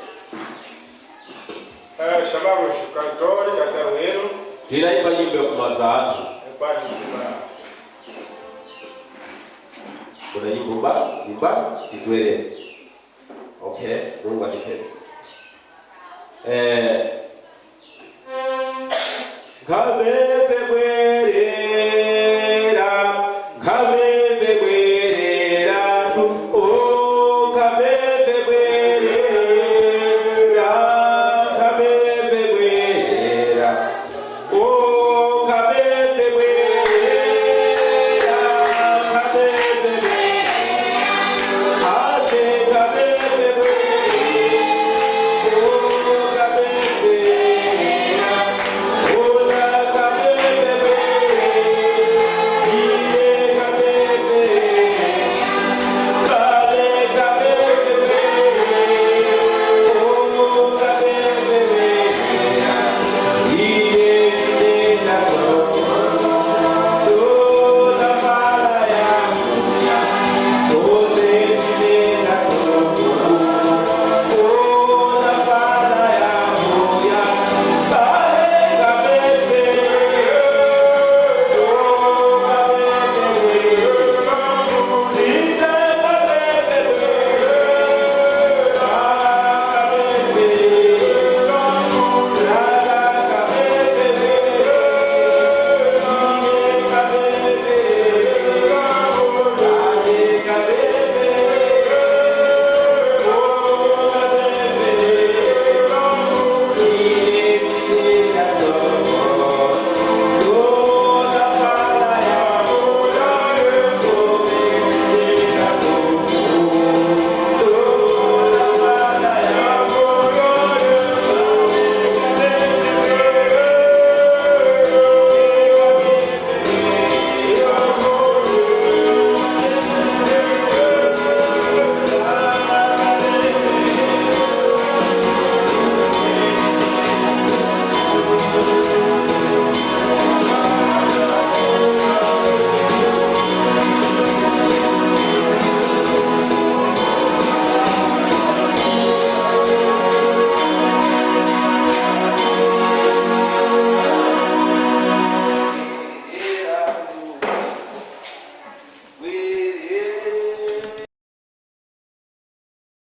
Speaker 3: Chamamos o cantor e cantaueiro.
Speaker 2: Tiraimba nyimbo ya kumazadu. Kuna nyimbo imba titwele. Okay, Mungu atipende. Kabe